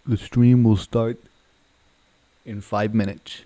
The stream will start in 5 minutes.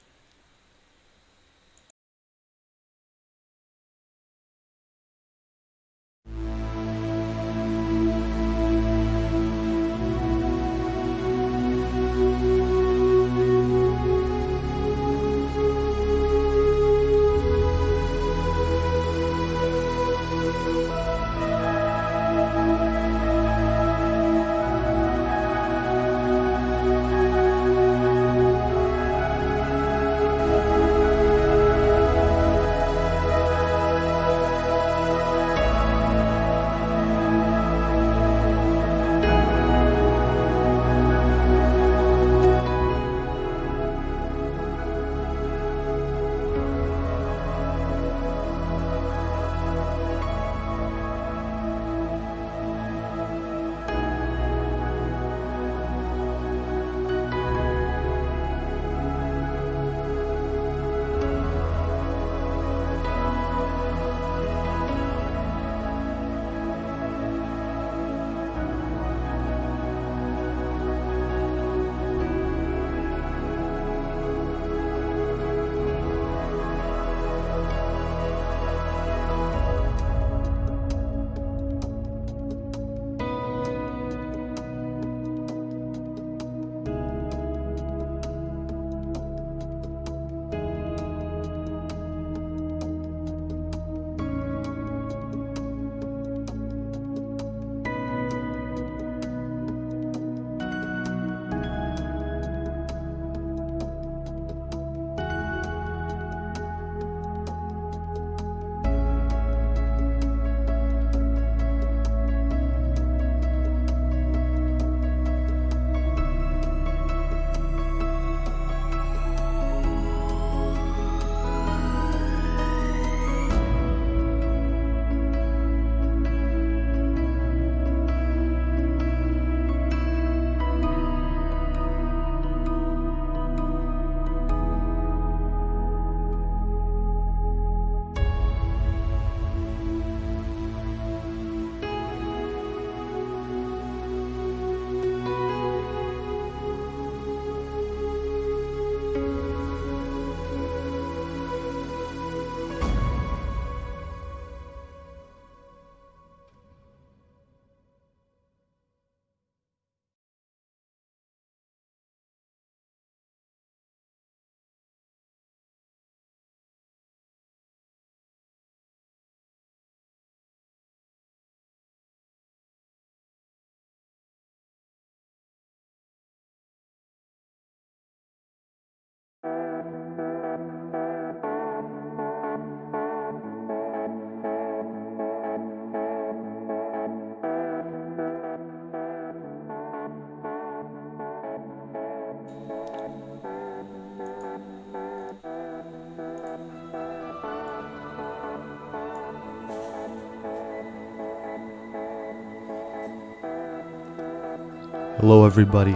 Hello, everybody.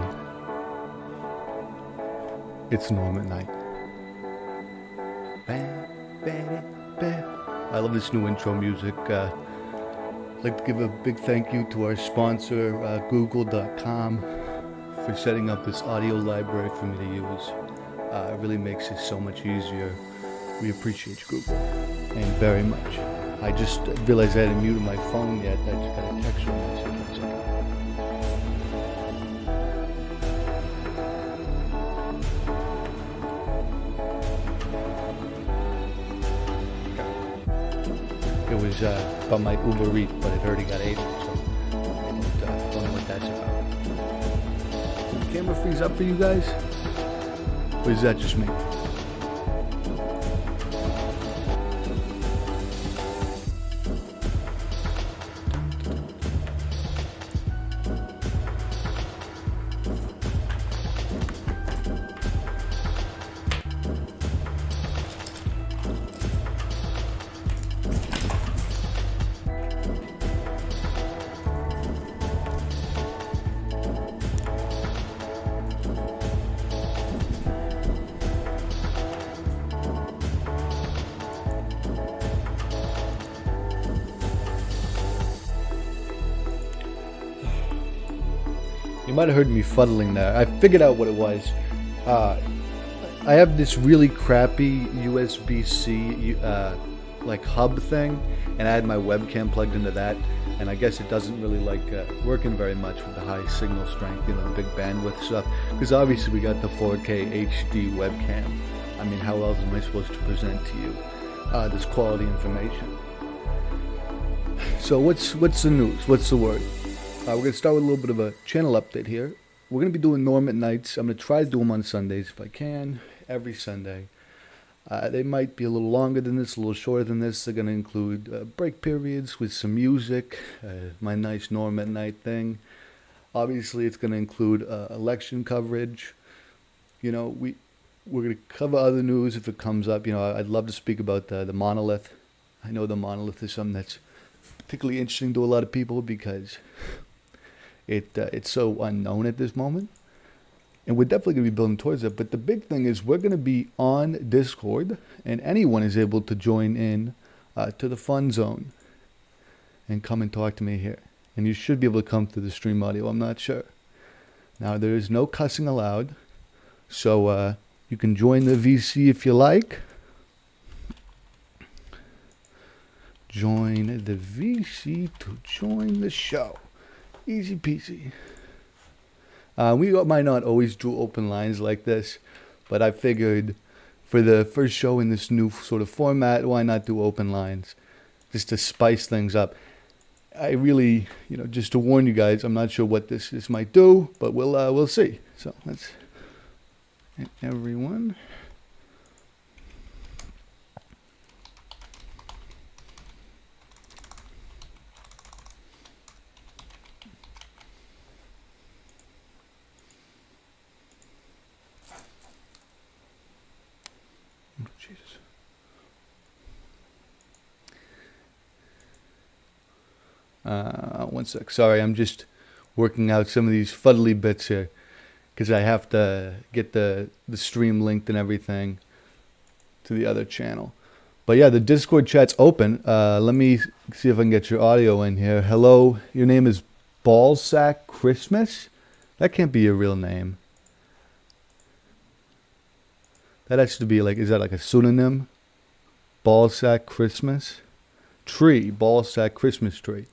It's Norman Knight. I love this new intro music. I'd like to give a big thank you to our sponsor, Google.com, for setting up this audio library for me to use. It really makes it so much easier. We appreciate you, Google, and very much. I just realized I hadn't muted my phone yet. I just got a text from myself. It was about my Uber Eats, but it already got 8, so I don't know what that's about. Did the camera freeze up for you guys? Or is that just me? You might have heard me fuddling there. I figured out what it was. I have this really crappy USB-C like hub thing, and I had my webcam plugged into that, and I guess it doesn't really like working very much with the high signal strength, you know, the big bandwidth stuff, because obviously we got the 4K HD webcam. I mean, how else am I supposed to present to you this quality information? So what's the news? What's the word? We're going to start with a little bit of a channel update here. We're going to be doing Norm at nights. I'm going to try to do them on Sundays if I can, every Sunday. They might be a little longer than this, a little shorter than this. They're going to include break periods with some music, my nice Norm at night thing. Obviously, it's going to include election coverage. You know, we're going to cover other news if it comes up. You know, I'd love to speak about the monolith. I know the monolith is something that's particularly interesting to a lot of people because it's so unknown at this moment. And we're definitely going to be building towards it. But the big thing is we're going to be on Discord, and anyone is able to join in to the fun zone and come and talk to me here. And you should be able to come through the stream audio. I'm not sure. Now, there is no cussing allowed. So you can join the VC if you like. Join the VC to join the show. Easy peasy. We might not always do open lines like this, but I figured for the first show in this new sort of format, why not do open lines? Just to spice things up. I really, you know, just to warn you guys, I'm not sure what this might do, but we'll see. So let's, everyone. Jesus. One sec. Sorry, I'm just working out some of these fuddly bits here because I have to get the stream linked and everything to the other channel. But yeah, the Discord chat's open. Let me see if I can get your audio in here. Hello, your name is Ballsack Christmas? That can't be your real name. That has to be like, is that like a pseudonym? Ballsack Christmas? Tree, Ballsack Christmas tree.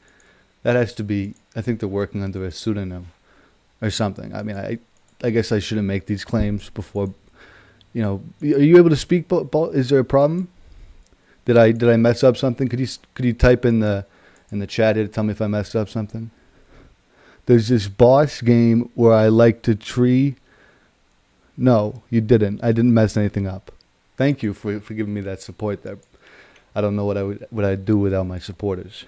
That has to be, I think they're working under a pseudonym or something. I mean, I guess I shouldn't make these claims before, you know. Are you able to speak? Is there a problem? Did I mess up something? Could you type in the chat here to tell me if I messed up something? There's this boss game where I like to tree. No, you didn't. I didn't mess anything up. Thank you for giving me that support there. I don't know what I'd do without my supporters.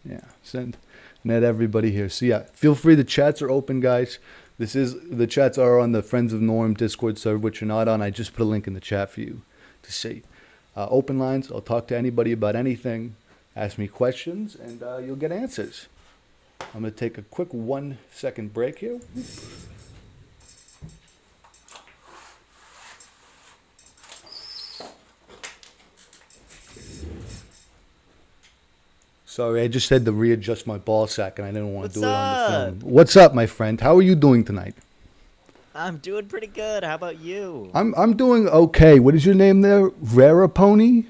Yeah, send net everybody here. So yeah, feel free. The chats are open, guys. The chats are on the Friends of Norm Discord server, which you're not on. I just put a link in the chat for you to see. Open lines. I'll talk to anybody about anything. Ask me questions, and you'll get answers. I'm going to take a quick 1 second break here. Sorry, I just had to readjust my ball sack, and I didn't want to do it on the phone. What's up, my friend? How are you doing tonight? I'm doing pretty good. How about you? I'm doing okay. What is your name there? Rara Pony?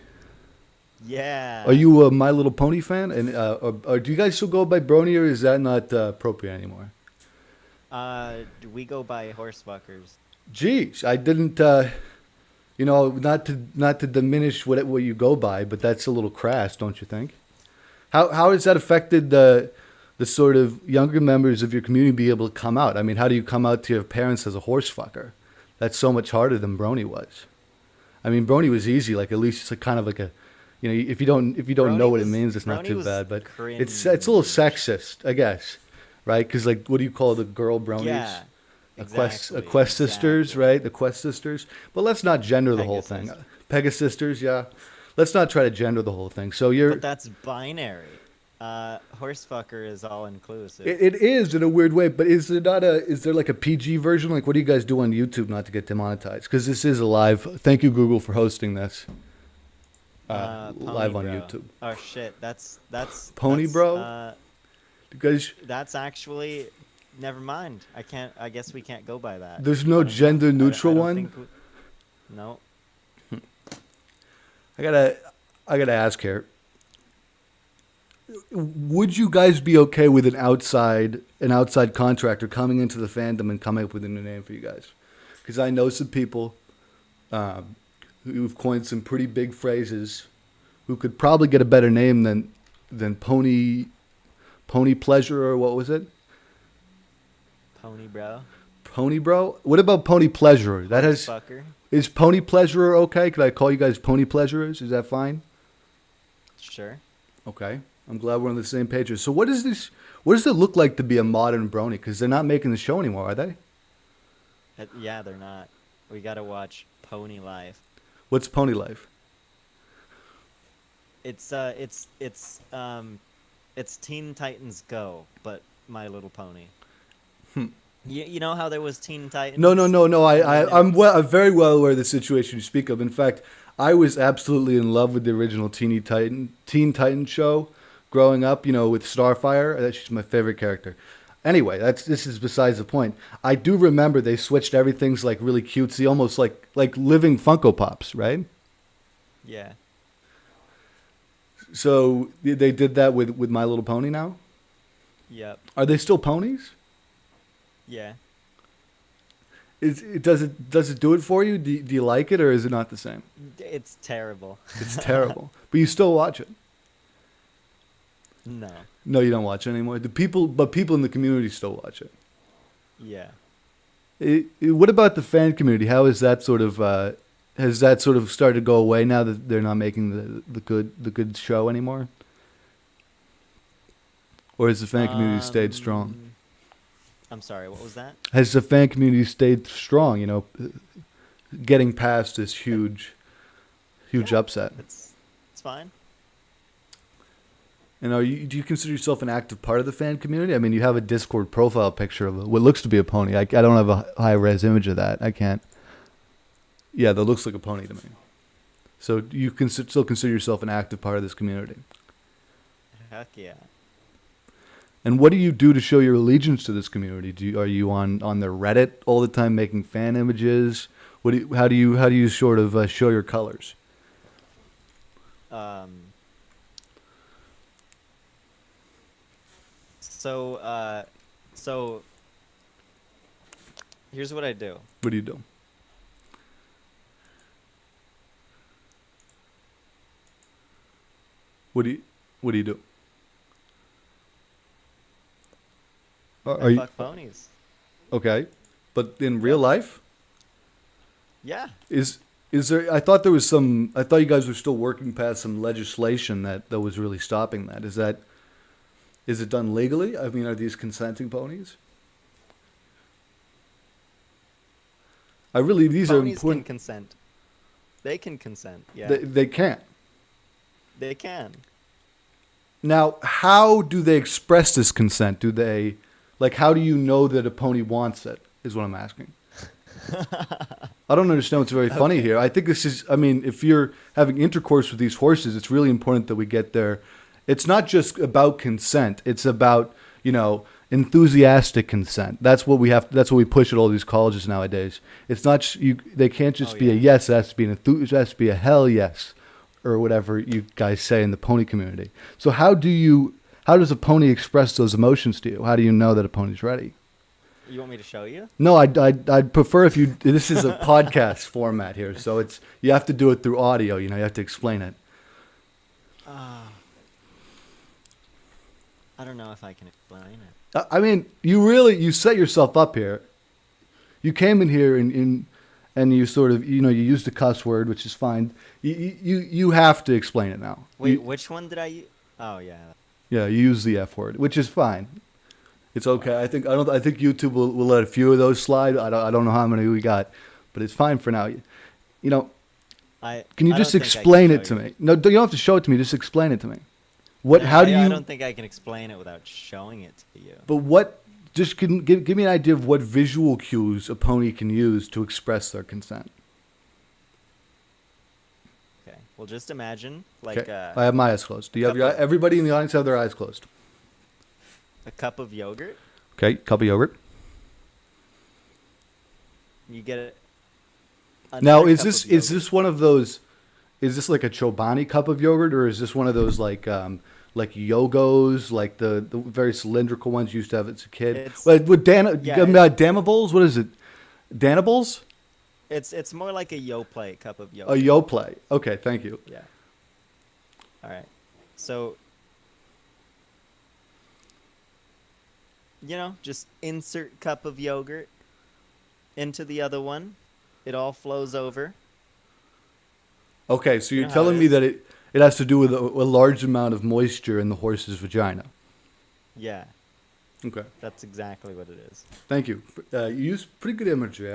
Yeah. Are you a My Little Pony fan? And or do you guys still go by Brony, or is that not appropriate anymore? We go by Horsefuckers. Jeez, I didn't. You know, not to diminish what you go by, but that's a little crass, don't you think? How has that affected the sort of younger members of your community be able to come out? I mean, how do you come out to your parents as a horse fucker? That's so much harder than Brony was. I mean, Brony was easy. Like, at least it's kind of like a, you know, if you don't know what it means, it's not too bad. But it's a little sexist, I guess, right? Because like, what do you call the girl Bronies? Yeah. Exactly, Quest sisters, right? The Quest sisters. But let's not gender the whole thing. Pegasisters, yeah. Let's not try to gender the whole thing. So But that's binary. Horsefucker is all inclusive. It is in a weird way, but is there like a PG version? Like, what do you guys do on YouTube not to get demonetized? Because this is a live. Thank you, Google, for hosting this. Live on YouTube. Oh shit, that's Pony Bro. That's actually never mind. I can't. I guess we can't go by that. There's no I don't know. gender neutral I don't one. think. No. I gotta, I gotta ask here. Would you guys be okay with an outside contractor coming into the fandom and coming up with a new name for you guys? Because I know some people who've coined some pretty big phrases, who could probably get a better name than Pony Pleasure, or what was it? Pony bro. Pony Bro? What about Pony Pleasurer? That has Fucker. Is Pony Pleasurer okay? Could I call you guys Pony Pleasurers? Is that fine? Sure. Okay. I'm glad we're on the same page here. So what is this? What does it look like to be a modern brony? Because they're not making the show anymore, are they? Yeah, they're not. We gotta watch Pony Life. What's Pony Life? It's Teen Titans Go, but My Little Pony. Hmm. You know how there was Teen Titans? No. And then I'm very well aware of the situation you speak of. In fact, I was absolutely in love with the original Teen Titan show growing up. You know, with Starfire. That's just my favorite character. Anyway, this is besides the point. I do remember they switched everything's like really cutesy, almost like living Funko Pops, right? Yeah. So they did that with My Little Pony now. Yep. Are they still ponies? Yeah. Does it do it for you? Do you like it, or is it not the same? It's terrible. It's terrible, but you still watch it. No. No, you don't watch it anymore. But people in the community still watch it. Yeah. What about the fan community? How is that sort of has that sort of started to go away now that they're not making the good show anymore? Or has the fan community stayed strong? I'm sorry, what was that? Has the fan community stayed strong? You know, getting past this huge upset. It's fine. And do you consider yourself an active part of the fan community? I mean, you have a Discord profile picture of what looks to be a pony. I don't have a high-res image of that. I can't. Yeah, that looks like a pony to me. So you can still consider yourself an active part of this community. Heck yeah. And what do you do to show your allegiance to this community? Are you on their Reddit all the time making fan images? How do you sort of show your colors? So here's what I do. What do you do? What do you do? I fuck ponies. Okay, but in real life, Yeah. is there? I thought there was some. I thought you guys were still working past some legislation that was really stopping that. Is it done legally? I mean, are these consenting ponies? These are Ponies important. can consent. They can consent. Yeah. They can't. They can. Now, how do they express this consent? How do you know that a pony wants it, is what I'm asking. I don't understand what's very funny here. I think if you're having intercourse with these horses, it's really important that we get there. It's not just about consent. It's about, enthusiastic consent. That's what we push at all these colleges nowadays. It's not, they can't just be a yes, it has to be an enthusiasm, it has to be a hell yes, or whatever you guys say in the pony community. So how does a pony express those emotions to you? How do you know that a pony's ready? You want me to show you? No, I'd prefer if you. This is a podcast format here, so you have to do it through audio. You have to explain it. I don't know if I can explain it. I mean, you set yourself up here. You came in here and you sort of you used a cuss word, which is fine. You have to explain it now. Wait, which one did I use? Oh yeah. Yeah, you use the F word, which is fine. It's okay. I think YouTube will let a few of those slide. I don't know how many we got, but it's fine for now. Can you just explain it to me? No, you don't have to show it to me. Just explain it to me. I don't think I can explain it without showing it to you. But just give me an idea of what visual cues a pony can use to express their consent. Okay. Well, just imagine I have my eyes closed. Do you have everybody in the audience have their eyes closed? a cup of yogurt? Okay, cup of yogurt. You get it. Now, is this one of those? Is this like a Chobani cup of yogurt, or is this one of those like Yogos, like the very cylindrical ones you used to have as a kid? It's, Like with yeah, Danables? What is it? Danables? it's more like a Yoplait cup of A yogurt. Yoplait. Okay, thank you. Yeah. All right. So, just insert cup of yogurt into the other one. It all flows over. Okay, so You you're know how it telling me is? that it has to do with a large amount of moisture in the horse's vagina. Yeah, Okay, that's exactly what it is. thank you. You used pretty good imagery.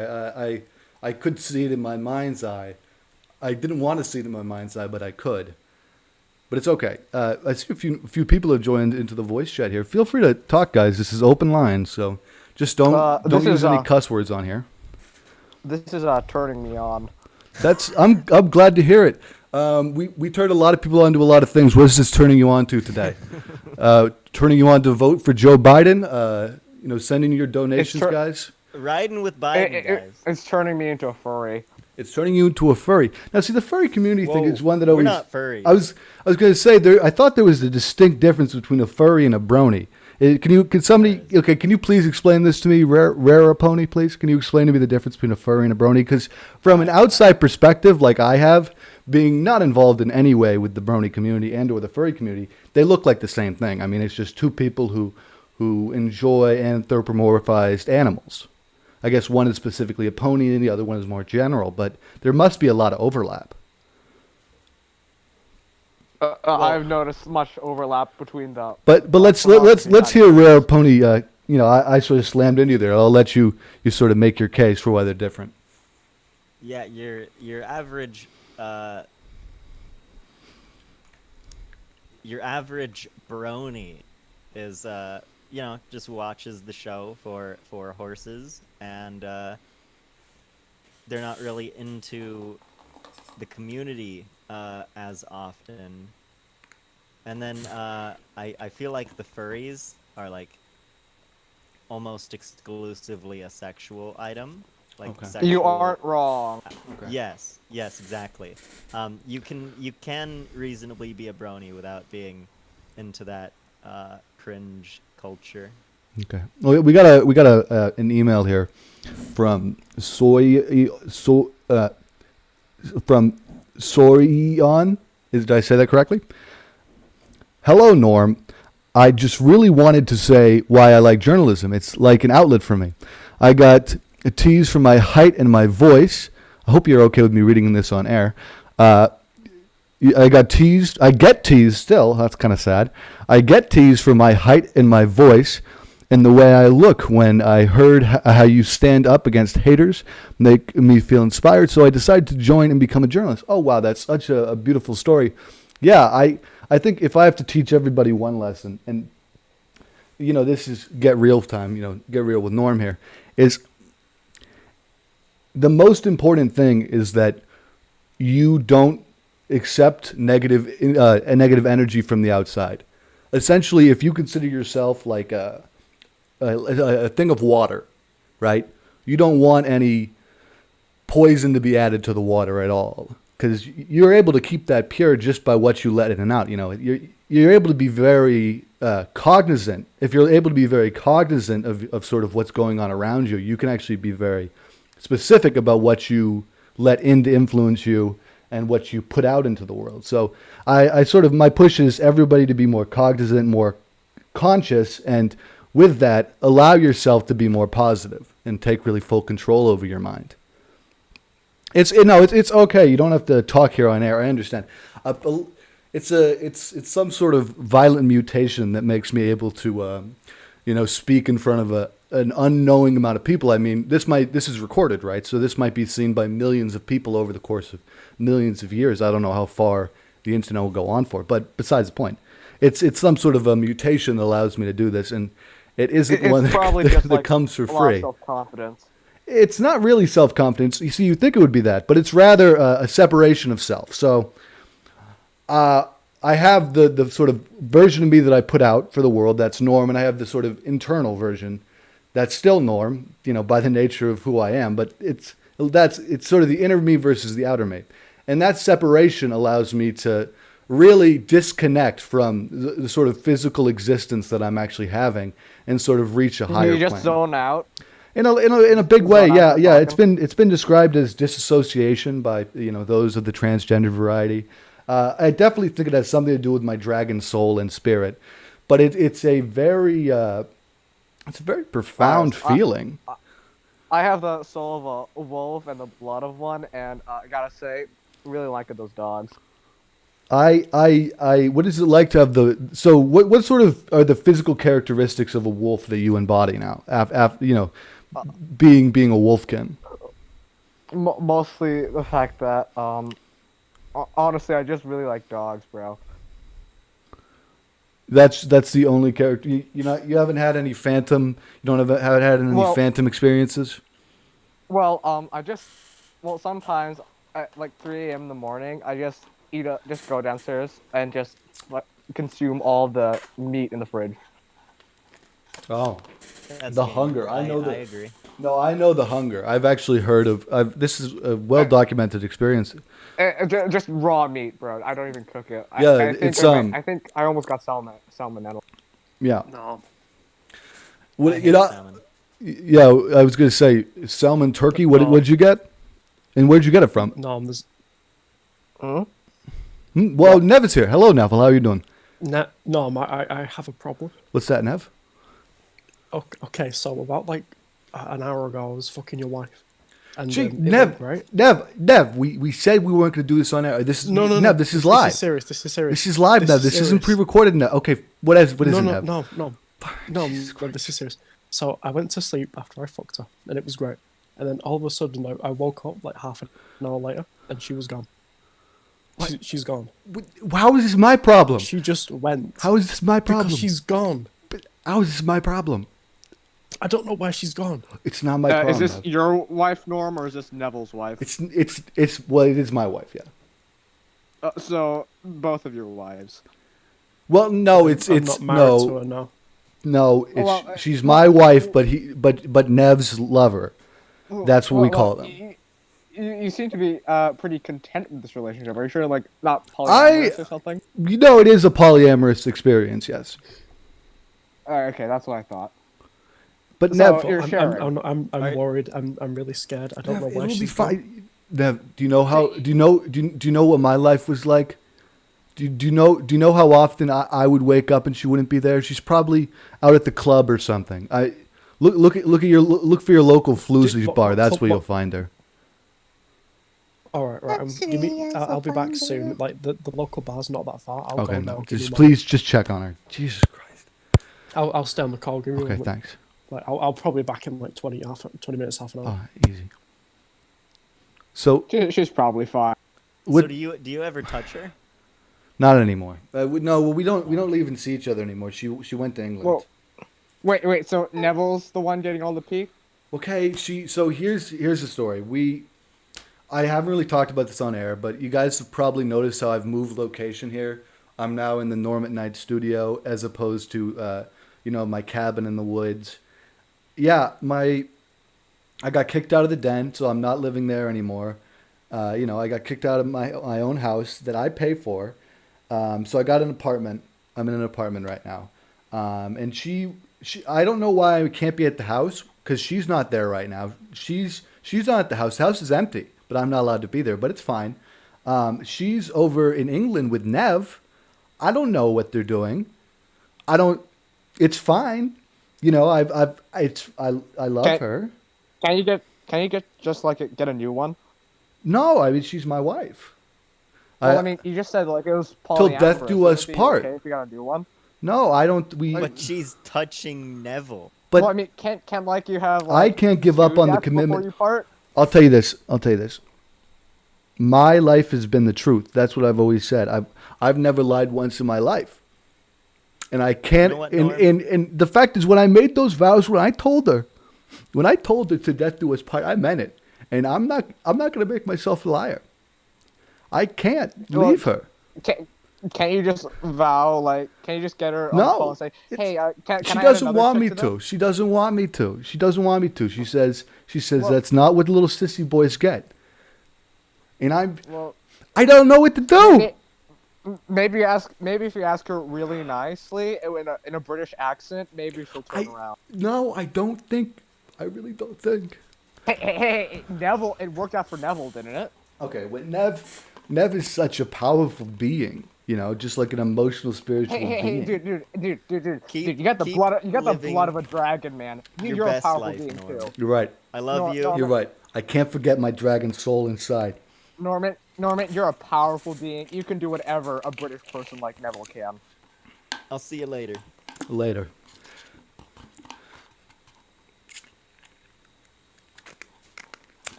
I could see it in my mind's eye. I didn't want to see it in my mind's eye, but I could. But it's okay. I see a few people have joined into the voice chat here. Feel free to talk, guys. This is open line, so just don't use any cuss words on here. This is turning me on. I'm glad to hear it. We turned a lot of people on to a lot of things. What is this turning you on to today? Turning you on to vote for Joe Biden. Sending your donations, guys. Riding with Biden, guys. It's turning me into a furry. It's turning you into a furry. Now, see, the furry community thing Whoa, is one that we're always. not furry. I was going to say I thought there was a distinct difference between a furry and a brony. Can you please explain this to me, Rare Pony, please? Can you explain to me the difference between a furry and a brony? Because from an outside perspective, like I have, being not involved in any way with the brony community and or the furry community, they look like the same thing. I mean, it's just two people who enjoy anthropomorphized animals. I guess one is specifically a pony and the other one is more general, but there must be a lot of overlap. I've noticed much overlap between the. But let's hear Rare Pony. I sort of slammed into you there. I'll let you sort of make your case for why they're different. Yeah, your average brony is just watches the show for horses, and they're not really into the community as often. And then I feel like the furries are like almost exclusively a sexual item. Like Okay. sexual. You aren't wrong. Okay. Yes, exactly. You can reasonably be a brony without being into that cringe culture. Okay. Well, we got an email here from from Sorion. Did I say that correctly? Hello, Norm. I just really wanted to say why I like journalism. It's like an outlet for me. I got a tease for my height and my voice. I hope you're okay with me reading this on air. I got teased. I get teased still. That's kind of sad. I get teased for my height and my voice and the way I look when I heard how you stand up against haters, make me feel inspired. So I decided to join and become a journalist. Oh, wow. That's such a beautiful story. Yeah, I think if I have to teach everybody one lesson, and, this is get real time, get real with Norm here, is the most important thing is that you don't accept negative energy from the outside. Essentially, if you consider yourself like a thing of water, right? You don't want any poison to be added to the water at all, because you're able to keep that pure just by what you let in and out. You're able to be very cognizant. If you're able to be very cognizant of sort of what's going on around you, you can actually be very specific about what you let in to influence you and what you put out into the world. So I sort of, my push is everybody to be more cognizant, more conscious, and with that, allow yourself to be more positive and take really full control over your mind. It's okay. You don't have to talk here on air. I understand. It's some sort of violent mutation that makes me able to, speak in front of an unknowing amount of people. I mean, this is recorded, right? So this might be seen by millions of people over the course of millions of years. I don't know how far the internet will go on for, but besides the point, it's some sort of a mutation that allows me to do this, and it isn't one that comes for free. Self-confidence. It's not really self-confidence. You see, you think it would be that, but it's rather a separation of self. So I have the sort of version of me that I put out for the world, that's Norm, and I have the sort of internal version That's still norm, by the nature of who I am. But it's sort of the inner me versus the outer me, and that separation allows me to really disconnect from the sort of physical existence that I'm actually having, and sort of reach a higher You just plane. zone out. In a big way, Zone out yeah. for talking. It's been described as disassociation by those of the transgender variety. I definitely think it has something to do with my dragon soul and spirit, but it's a very profound feeling. I have the soul of a wolf and the blood of one, and I gotta say, really like those dogs. What is it like to have what sort of are the physical characteristics of a wolf that you embody now? After being a wolfkin. Mostly the fact that, honestly, I just really like dogs, bro. That's the only character. You haven't had any phantom. You haven't had any phantom experiences. Well, sometimes at like 3 a.m. in the morning, I just just go downstairs and just consume all the meat in the fridge. Oh, That's the me. hunger. I know I that. agree. No, I know the hunger. I've actually heard of. This is a well documented experience. Just raw meat, bro. I don't even cook it. Yeah, I think it's I think I almost got salmonella. Yeah. No. What, I hate salmon. Yeah, I was gonna say salmon turkey. What No. did you get? And where'd you get it from? No, there's Well, Nev is here. Hello, Neville. How are you doing? I have a problem. What's that, Nev? Okay, so about like an hour ago, I was fucking your wife. And Gee, it Nev, went great. Nev. We said we weren't gonna do this on air. This is No. Nev. This is live. This is serious. This is serious. This is live, Nev. This isn't serious. pre-recorded, Nev. Okay, what is No, it, no, Nev? no, this is serious. So I went to sleep after I fucked her, and it was great. And then all of a sudden, I woke up like half an hour later, and she was gone. She's gone. How is this my problem? She just went. How is this my problem? Because she's gone. How is this my problem? I don't know why she's gone. It's not my problem. Is this Nev. your wife, Norm, or is this Neville's wife? It's well, it is my wife, yeah. So both of your wives. Well, no, I'm it's not married to her, no. no, it's Well, she's my wife, but Nev's lover. That's what we call them. You seem to be pretty content with this relationship. Are you sure, like, not polyamorous or something? It is a polyamorous experience, yes. Okay, that's what I thought. But So Nev, you're sharing. I'm Right. worried. I'm really scared. I don't Nev, know why it'll be she's gone. fine. Nev, do you know what my life was like? Do you know how often I would wake up and she wouldn't be there? She's probably out at the club or something. Look for your local floozy bar. That's where you'll find her. All right. Actually, yes, I'll I'll be back find soon. it. Like the local bar's not that far. I'll Okay, go no, now. Give me just my- please just check on her. Jesus Christ. I'll stay on the call. Give me Okay, one- thanks. Like I'll probably be back in like 20 minutes, half an hour. Oh, easy. So She's probably fine. What- So do you ever touch her? not anymore. No, we don't even see each other anymore. She went to England. Well, wait. So Neville's the one getting all the pee? Okay, so here's the story. I haven't really talked about this on air, but you guys have probably noticed how I've moved location here. I'm now in the Norm at Night studio as opposed to my cabin in the woods. Yeah, I got kicked out of the den, so I'm not living there anymore. I got kicked out of my own house that I pay for. So I got an apartment. I'm in an apartment right now. And she I don't know why I can't be at the house because she's not there right now. She's not at the house. The house is empty, but I'm not allowed to be there, but it's fine. She's over in England with Nev. I don't know what they're doing. It's fine. I love Okay. her. Can you get just like get a new one? No, I mean, she's my wife. Well, I mean, you just said like it was Till death polyamorous. do Would us it be part. Okay, if you got a new one. No, I don't. But she's touching Neville. But Well, I mean, can't like you have? I Like, can't give up two on the deaths before commitment. you part? I'll tell you this. My life has been the truth. That's what I've always said. I've never lied once in my life. And I can't. You know what, and the fact is, when I made those vows, when I told her to death do us part, I meant it. And I'm not going to make myself a liar. I can't Well, leave her. Can't you just vow, like, can you just get her on the phone No, and say, it's, hey, can she I add doesn't another want chick me to this? to. She doesn't want me to. She doesn't want me to. She says Well, that's not what little sissy boys get. And well, I don't know what to do. maybe, maybe if you ask her really nicely in a British accent, maybe she'll turn I around. no, I don't think. I really don't think. Hey, Neville, it worked out for Neville, didn't it? Okay, but Nev is such a powerful being. Just like an emotional, Hey, spiritual hey, hey, being. dude, you got Keep you got the living blood of a dragon, man. your You're a best powerful life, being Norman. too. You're right. I love you. No, You're right. I can't forget my dragon soul inside. Norman, you're a powerful being. You can do whatever a British person like Neville can. I'll see you later. Later.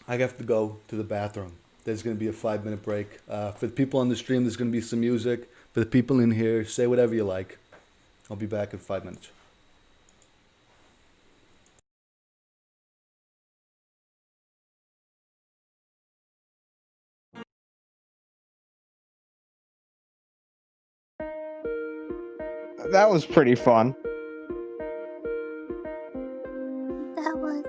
I have to go to the bathroom. There's going to be a 5-minute break. For the people on the stream, there's going to be some music. For the people in here, say whatever you like. I'll be back in 5 minutes. That was pretty fun. That was.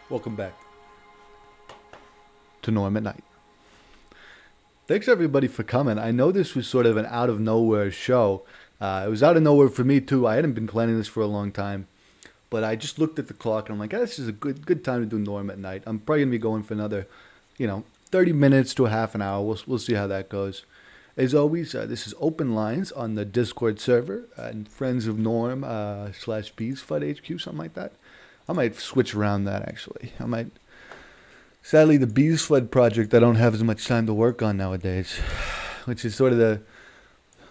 Welcome back to Norm at Night. Thanks everybody for coming. I know this was sort of an out of nowhere show. It was out of nowhere for me too. I hadn't been planning this for a long time, but I just looked at the clock and I'm like, this is a good time to do Norm at Night. I'm probably gonna be going for another, 30 minutes to a half an hour. We'll see how that goes. As always, this is open lines on the Discord server and Friends of Norm / BeesFud HQ, something like that. I might switch around that actually. Sadly, the BeesFud project I don't have as much time to work on nowadays, which is sort of the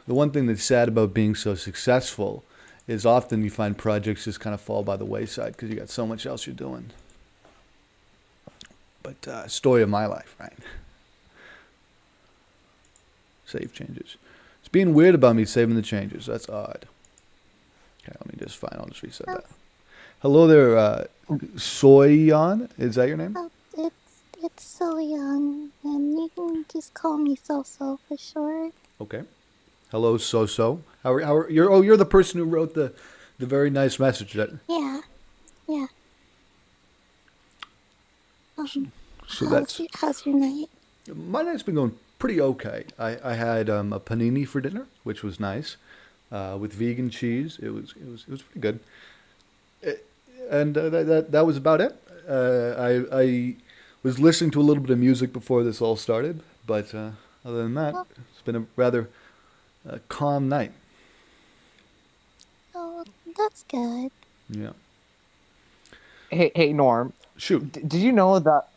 one thing that's sad about being so successful is often you find projects just kind of fall by the wayside because you got so much else you're doing. But story of my life, right? Save changes. It's being weird about me saving the changes. That's odd. Okay, let me just find. I'll just reset that. Hello there, Soyan. Is that your name? Oh, it's so young, and you can just call me So So for short. Okay. Hello, So. You're the person who wrote the very nice message that. Yeah. So that's. How's your night? My night's been going pretty okay. I had a panini for dinner, which was nice, with vegan cheese. It was pretty good. And that was about it. I was listening to a little bit of music before this all started, but other than that, it's been a rather calm night. Oh, that's good. Yeah. Hey, Norm. Shoot. Did you know that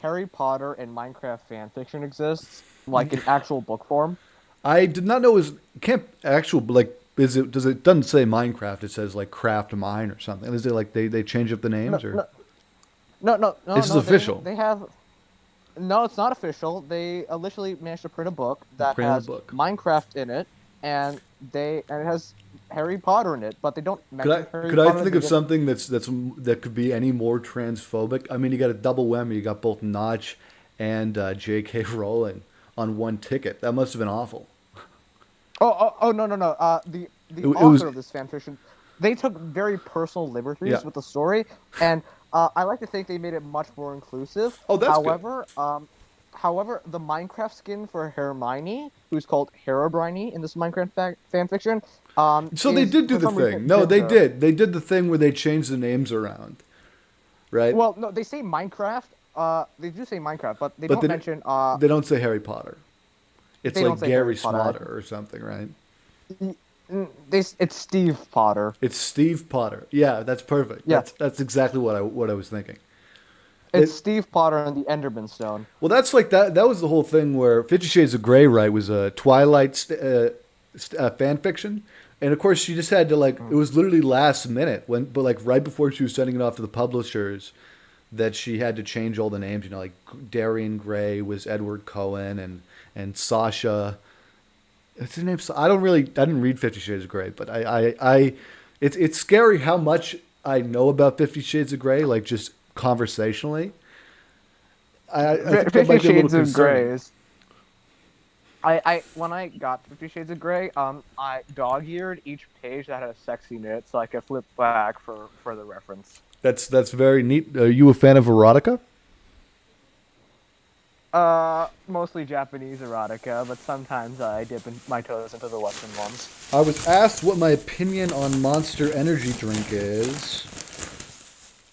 Harry Potter and Minecraft fanfiction exists, like in actual book form? I did not know it was can't actual like it doesn't say Minecraft, it says like Craft Mine or something. Is it like they change up the names or No. This is official. They have. No, it's not official. They literally managed to print a book that Print a has book. Minecraft in it, and it has Harry Potter in it, but they don't mention Harry could Potter. I think of something that could be any more transphobic? I mean, you got a double whammy. You got both Notch and J.K. Rowling on one ticket. That must have been awful. Oh no. The author of this fanfiction, they took very personal liberties Yeah. with the story, and I like to think they made it much more inclusive. Oh, that's good. However, the Minecraft skin for Hermione, who's called Herobrine in this Minecraft fanfiction, So they did do the thing. No, they did. They did the thing where they changed the names around, right? Well, no, they say Minecraft. They do say Minecraft, but they But don't mention. they don't say Harry Potter. It's They like don't say Gary Harry Potter. Smotter or something, right? It's Steve Potter. It's Steve Potter. Yeah, that's perfect. Yeah. That's exactly what I was thinking. It's Steve Potter and the Enderman Stone. Well, that's like that. That was the whole thing where 50 Shades of Grey, right, was a Twilight fan fiction, and of course she just had to like. It was literally last minute but like right before she was sending it off to the publishers, that she had to change all the names. You know, like Darian Gray was Edward Cohen, and Sasha. What's his name? I didn't read 50 Shades of Grey, but it's scary how much I know about 50 Shades of Grey, like just conversationally. I think that might 50 be a little Shades of concerning. Grey is. I when I got 50 Shades of Grey, I dog-eared each page that had a sexy knit, so I could flip back for further reference. That's very neat. Are you a fan of erotica? Mostly Japanese erotica, but sometimes I dip my toes into the Western ones. I was asked what my opinion on Monster Energy drink is.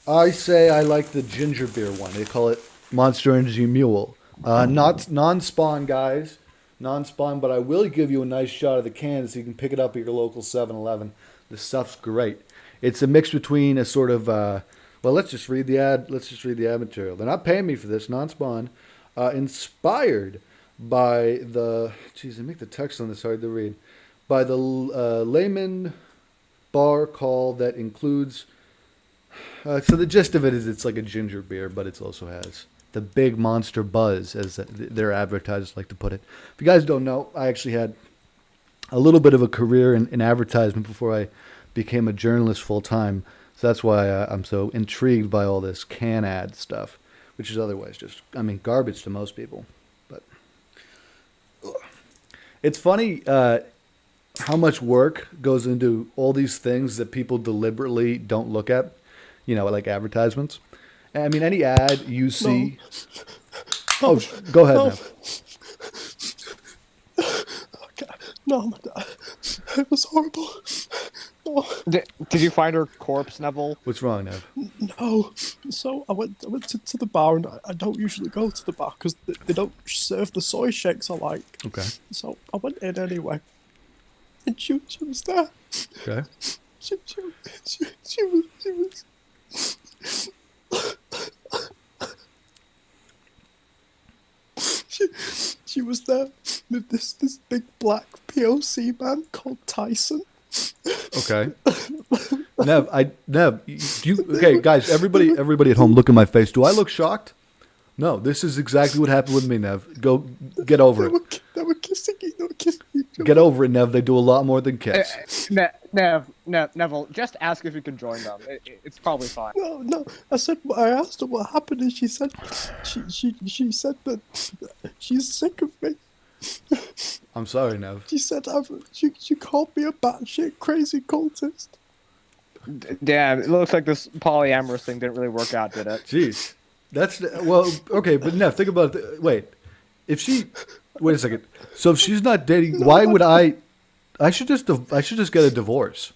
I say I like the ginger beer one. They call it Monster Energy Mule. Not non-spawn, guys. Non-spawn, but I will give you a nice shot of the can so you can pick it up at your local 7-Eleven. The stuff's great. It's a mix between a sort of, well, let's just read the ad. Let's just read the ad material. They're not paying me for this. Non-spawn. Inspired by the, geez, they make the text on this hard to read, by the layman bar call that includes, so the gist of it is it's like a ginger beer, but it also has the big monster buzz, as their advertisers like to put it. If you guys don't know, I actually had a little bit of a career in advertisement before I became a journalist full time, so that's why I'm so intrigued by all this can ad stuff, which is otherwise just, I mean, garbage to most people. But it's funny how much work goes into all these things that people deliberately don't look at, you know, like advertisements. I mean, any ad you see. No. Go ahead, No. Nev. Okay. No, my God. It was horrible. No. Did you find her corpse, Neville? What's wrong, Nev? No. So I went to the bar, and I don't usually go to the bar because they don't serve the soy shakes I like. Okay. So I went in anyway, and she was there. Okay. She was. She was there with this big black POC man called Tyson. Okay. Nev, okay, guys, everybody at home, look at my face. Do I look shocked? No, this is exactly what happened with me, Nev. Go get over it. They were kissing. Get over it, Nev. They do a lot more than kiss. Neville, just ask if you can join them. It's probably fine. No. I asked her what happened, and she said, she said that she's sick of me. I'm sorry, Nev. She said she called me a batshit crazy cultist. Damn, it looks like this polyamorous thing didn't really work out, did it? Jeez. That's well, okay, but Nev, think about it. Wait, if she, wait a second. So if she's not dating, why would I? I should just get a divorce.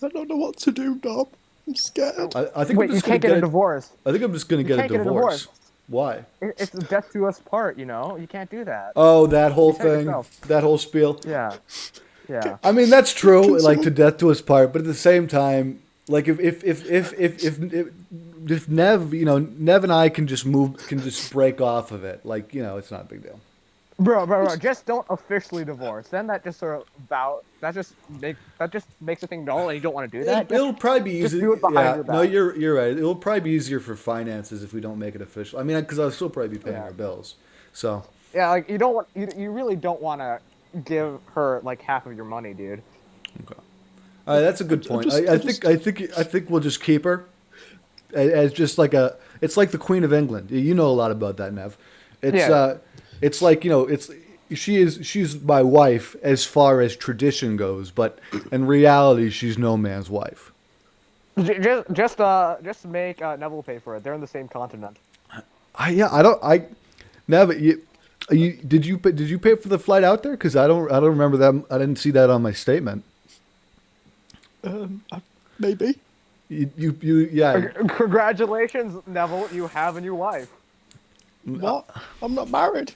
I don't know what to do, Dom. I'm scared. I think Wait, I'm you just can't gonna get a divorce. I think I'm just gonna get a can't get a divorce. divorce. Why? It's a death to us part, you know? You can't do that. Oh, that whole You said thing, yourself. that whole spiel. Yeah. Yeah. I mean, that's true, Can like someone- to death to us part. But at the same time, like if Nev, you know, Nev and I can just break off of it. Like, you know, it's not a big deal. Bro, just don't officially divorce. Then that just sort of that just makes a thing null, and you don't want to do that. It'll probably be just easier. do it behind Yeah, your no, back. you're right. It'll probably be easier for finances if we don't make it official. I mean, because I'll still probably be paying Yeah. our bills. So Yeah, like you really don't want to give her like half of your money, dude. that's a good I point. just- I think we'll just keep her as just like a. It's like the Queen of England. You know a lot about that, Nev. It's Yeah. it's like, you know, she's my wife as far as tradition goes, but in reality, she's no man's wife. Just make Neville pay for it. They're in the same continent. Nev, did you pay for the flight out there? Because I don't remember that. I didn't see that on my statement. Maybe. Yeah. Congratulations, Neville. You have a new wife. What? I'm not married.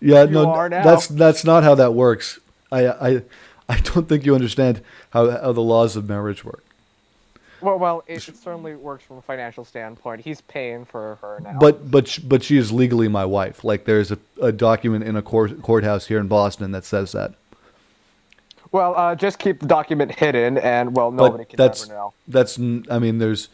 Yeah, You no, are now. that's not how that works. I don't think you understand how the laws of marriage work. Well, it certainly works from a financial standpoint. He's paying for her now. But she is legally my wife. Like, there's a document in a courthouse here in Boston that says that. Well, just keep the document hidden, and well, nobody can ever know. I mean, there's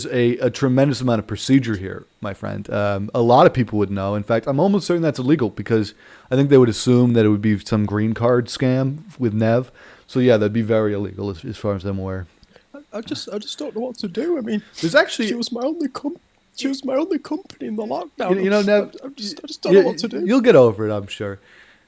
a tremendous amount of procedure here, my friend. A lot of people would know. In fact, I'm almost certain that's illegal because I think they would assume that it would be some green card scam with Nev. So yeah, that'd be very illegal as far as I'm aware. I just don't know what to do. I mean, There's actually, she was my only company in the lockdown. you know, Nev, I just don't know what to do. You'll get over it, I'm sure.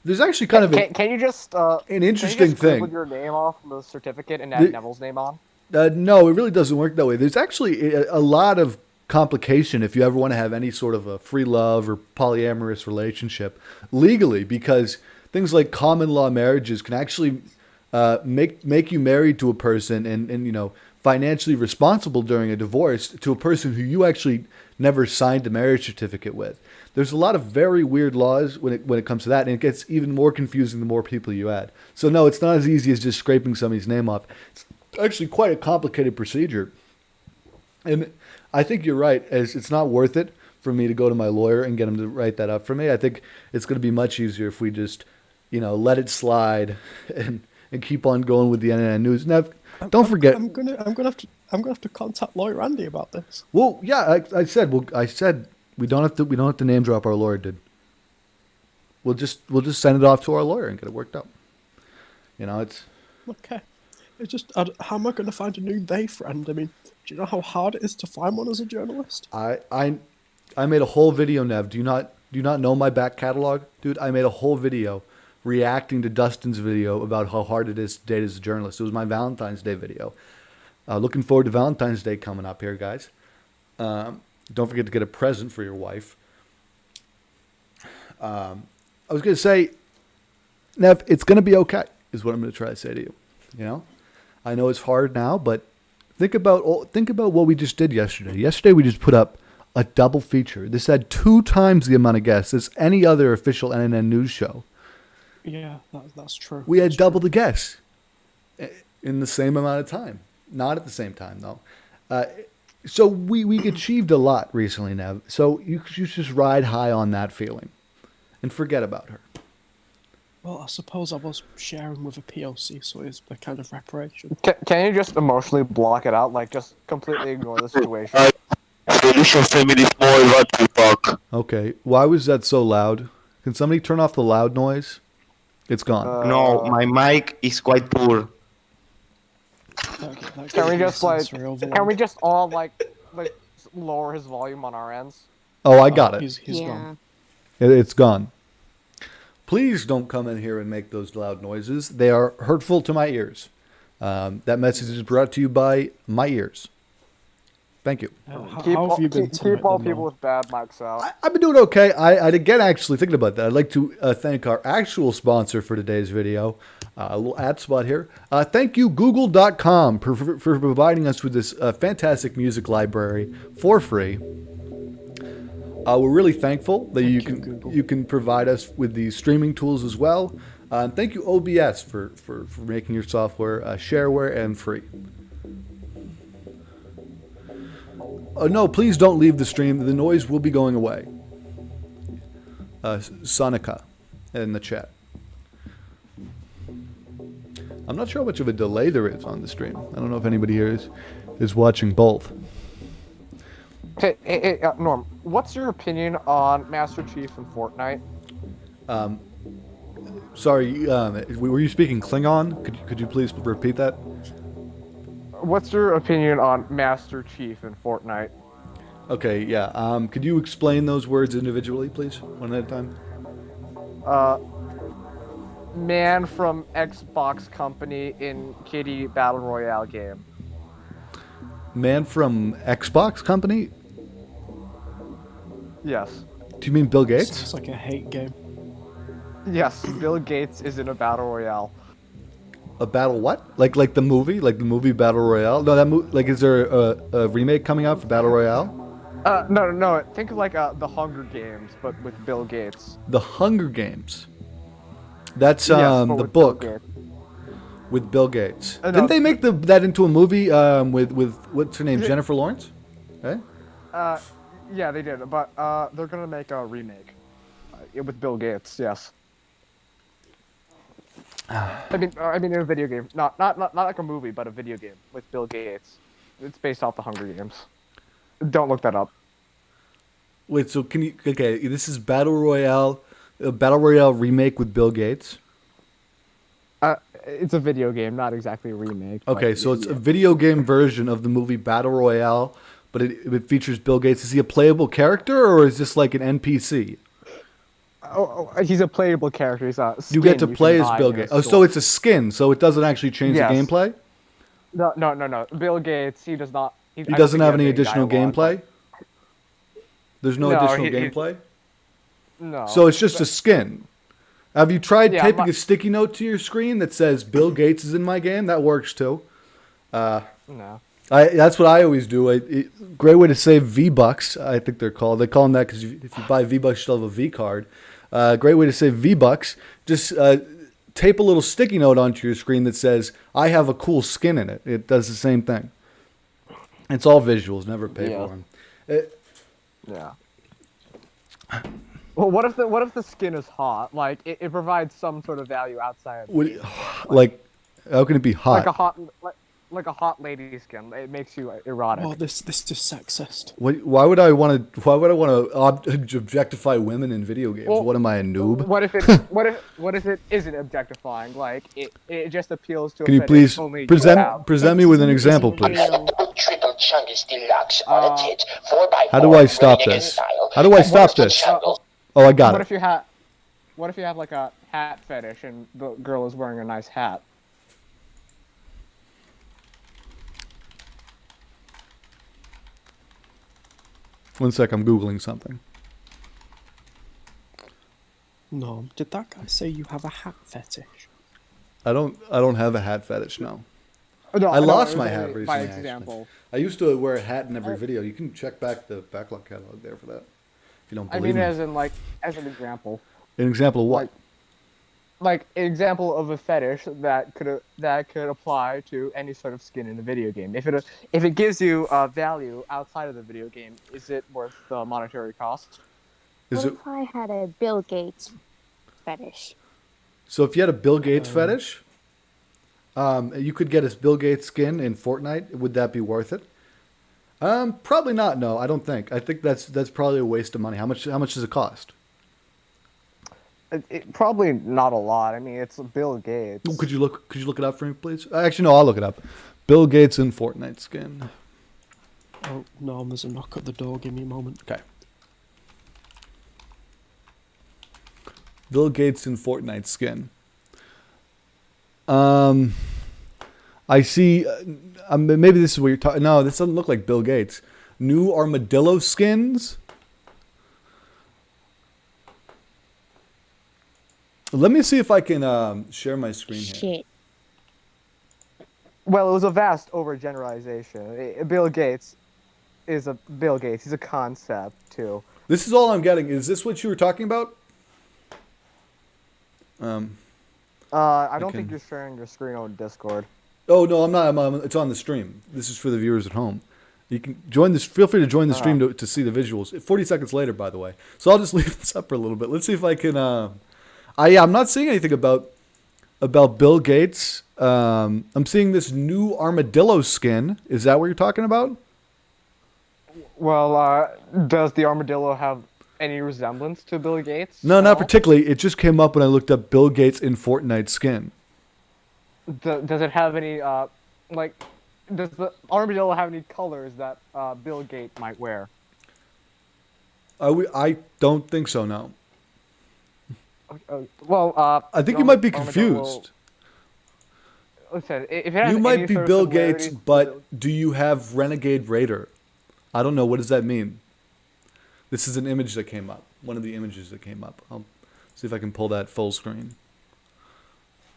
There's actually kind of Can you just an can you interesting just thing. scribble your name off the certificate and add Neville's name on? No, it really doesn't work that way. There's actually a lot of complication if you ever want to have any sort of a free love or polyamorous relationship legally, because things like common law marriages can actually make you married to a person and you know, financially responsible during a divorce to a person who you actually never signed a marriage certificate with. There's a lot of very weird laws when it comes to that, and it gets even more confusing the more people you add. So no, it's not as easy as just scraping somebody's name off. It's actually quite a complicated procedure. And I think you're right, as it's not worth it for me to go to my lawyer and get him to write that up for me. I think it's going to be much easier if we just, you know, let it slide and keep on going with the NNN news. Now, don't forget. I'm gonna have to contact lawyer Andy about this. Well, yeah, I said we don't have to name drop our lawyer, dude. We'll just send it off to our lawyer and get it worked out. You know, it's Okay. It's just how am I going to find a new they friend? I mean, do you know how hard it is to find one as a journalist? I made a whole video, Nev. Do you not know my back catalog, dude? I made a whole video reacting to Dustin's video about how hard it is to date as a journalist. It was my Valentine's Day video. Looking forward to Valentine's Day coming up here, guys. Don't forget to get a present for your wife. I was going to say, Nev, it's going to be okay, is what I'm going to try to say to you. You know, I know it's hard now, but think about what we just did yesterday. Yesterday we just put up a double feature. This had 2 times the amount of guests as any other official NNN news show. Yeah, that's true. We had That's double the guests in the same amount of time. Not at the same time, though. So we achieved a lot recently, Nev. So you should just ride high on that feeling and forget about her. Well, I suppose I was sharing with a POC, so it's a kind of reparation. Can you just emotionally block it out? Like, just completely ignore the situation. Solution family small what we talk. Okay. Why was that so loud? Can somebody turn off the loud noise? It's gone. No, my mic is quite poor. Can we just like? Can we just all like lower his volume on our ends? Oh, I got it. He's gone. It's gone. Please don't come in here and make those loud noises. They are hurtful to my ears. That message is brought to you by my ears. Thank you. How have you been Keep all tonight, people with bad mics out. I've been doing okay. I again actually thinking about that. I'd like to thank our actual sponsor for today's video. A little ad spot here. Thank you, Google.com, for providing us with this fantastic music library for free. We're really thankful that you can provide us with these streaming tools as well. Thank you, OBS, for making your software shareware and free. No, please don't leave the stream. The noise will be going away. Sonica in the chat. I'm not sure how much of a delay there is on the stream. I don't know if anybody here is watching both. Hey, Norm, what's your opinion on Master Chief in Fortnite? Sorry, were you speaking Klingon? Could you please repeat that? What's your opinion on Master Chief in Fortnite? Okay, yeah. Could you explain those words individually, please, one at a time? Man from Xbox company in Kitty Battle Royale game. Man from Xbox company? Yes. Do you mean Bill Gates? It's like a hate game. Yes, Bill Gates is in a Battle Royale. A battle what? Like the movie? Like the movie Battle Royale? No, that like is there a remake coming out for Battle Royale? No. Think of like the Hunger Games, but with Bill Gates. The Hunger Games. That's Yes, but the with book Bill Gates. with Bill Gates. No. Didn't they make that into a movie with what's her name? Jennifer Lawrence? Eh? Yeah, they did, but they're gonna make a remake with Bill Gates. Yes. I mean, in a video game, not like a movie, but a video game with Bill Gates. It's based off the Hunger Games. Don't look that up. Wait, so can you? Okay, this is Battle Royale, a Battle Royale remake with Bill Gates. It's a video game, not exactly a remake. Okay, so it's a video game version of the movie Battle Royale, but it features Bill Gates. Is he a playable character, or is this like an NPC? Oh, he's a playable character. He's a skin You get to play can as buy Bill in a Gates. Oh, so store. it's a skin, so it doesn't actually change Yes. the gameplay? No. Bill Gates, he does not. He doesn't have any additional gameplay? There's no No, additional he- gameplay? No. So it's just a skin. Have you tried Yeah, taping a sticky note to your screen that says Bill Gates is in my game? That works too. no. That's what I always do. Great way to save V-Bucks, I think they're called. They call them that because if you buy V-Bucks, you still have a V card. Great way to save V-Bucks. Just tape a little sticky note onto your screen that says, I have a cool skin in it. It does the same thing. It's all visuals, never pay Yeah. for them. Yeah. Well, what if the skin is hot? Like it provides some sort of value outside of the game. Like, how can it be hot? like a hot lady skin. It makes you erotic. Oh, this is sexist. Why would I want to objectify women in video games? Well, what am I, a noob? What if it isn't objectifying? Like it just appeals to. Can you please present me with an example, please? How do I stop this? How do I stop this? Oh, I got What it. if you have like a hat fetish and the girl is wearing a nice hat? One sec, I'm Googling something. No, did that guy say you have a hat fetish? I don't have a hat fetish now. No, I no, lost it was my hat by recently, actually. example. I used to wear a hat in every video. You can check back the backlog catalog there for that. If you don't I believe mean, me. as an example. An example of what? Like an example of a fetish that could apply to any sort of skin in a video game. If it gives you value outside of the video game, is it worth the monetary cost? Is What it if I had a Bill Gates fetish? so? If you had a Bill Gates fetish, you could get a Bill Gates skin in Fortnite. Would that be worth it? Probably not. No, I don't think. I think that's probably a waste of money. How much does it cost? Probably not a lot. I mean, it's Bill Gates. Ooh, could you look it up for me, please? Actually, no, I'll look it up. Bill Gates in Fortnite skin. Oh, no, there's a knock at the door. Give me a moment. Okay. Bill Gates in Fortnite skin. I see. Maybe this is what you're talking. No, this doesn't look like Bill Gates. New armadillo skins. Let me see if I can share my screen here. Shit. Well, it was a vast overgeneralization. Bill Gates is a Bill Gates. He's a concept too. This is all I'm getting. Is this what you were talking about? I don't Okay. think you're sharing your screen on Discord. Oh no, I'm not. It's on the stream. This is for the viewers at home. You can join this. Feel free to join the stream to see the visuals. 40 seconds later, by the way. So I'll just leave this up for a little bit. Let's see if I can. I'm not seeing anything about Bill Gates. I'm seeing this new armadillo skin. Is that what you're talking about? Well, does the armadillo have any resemblance to Bill Gates? No, at not all? particularly. It just came up when I looked up Bill Gates in Fortnite skin. Does it have any does the armadillo have any colors that Bill Gates might wear? I don't think so. No. I think you might be confused. Listen, if it has You any might be sort of Bill Gates, similarities to but do you have Renegade Raider? I don't know. What does that mean? This is an image that came up. One of the images that came up. I'll see if I can pull that full screen.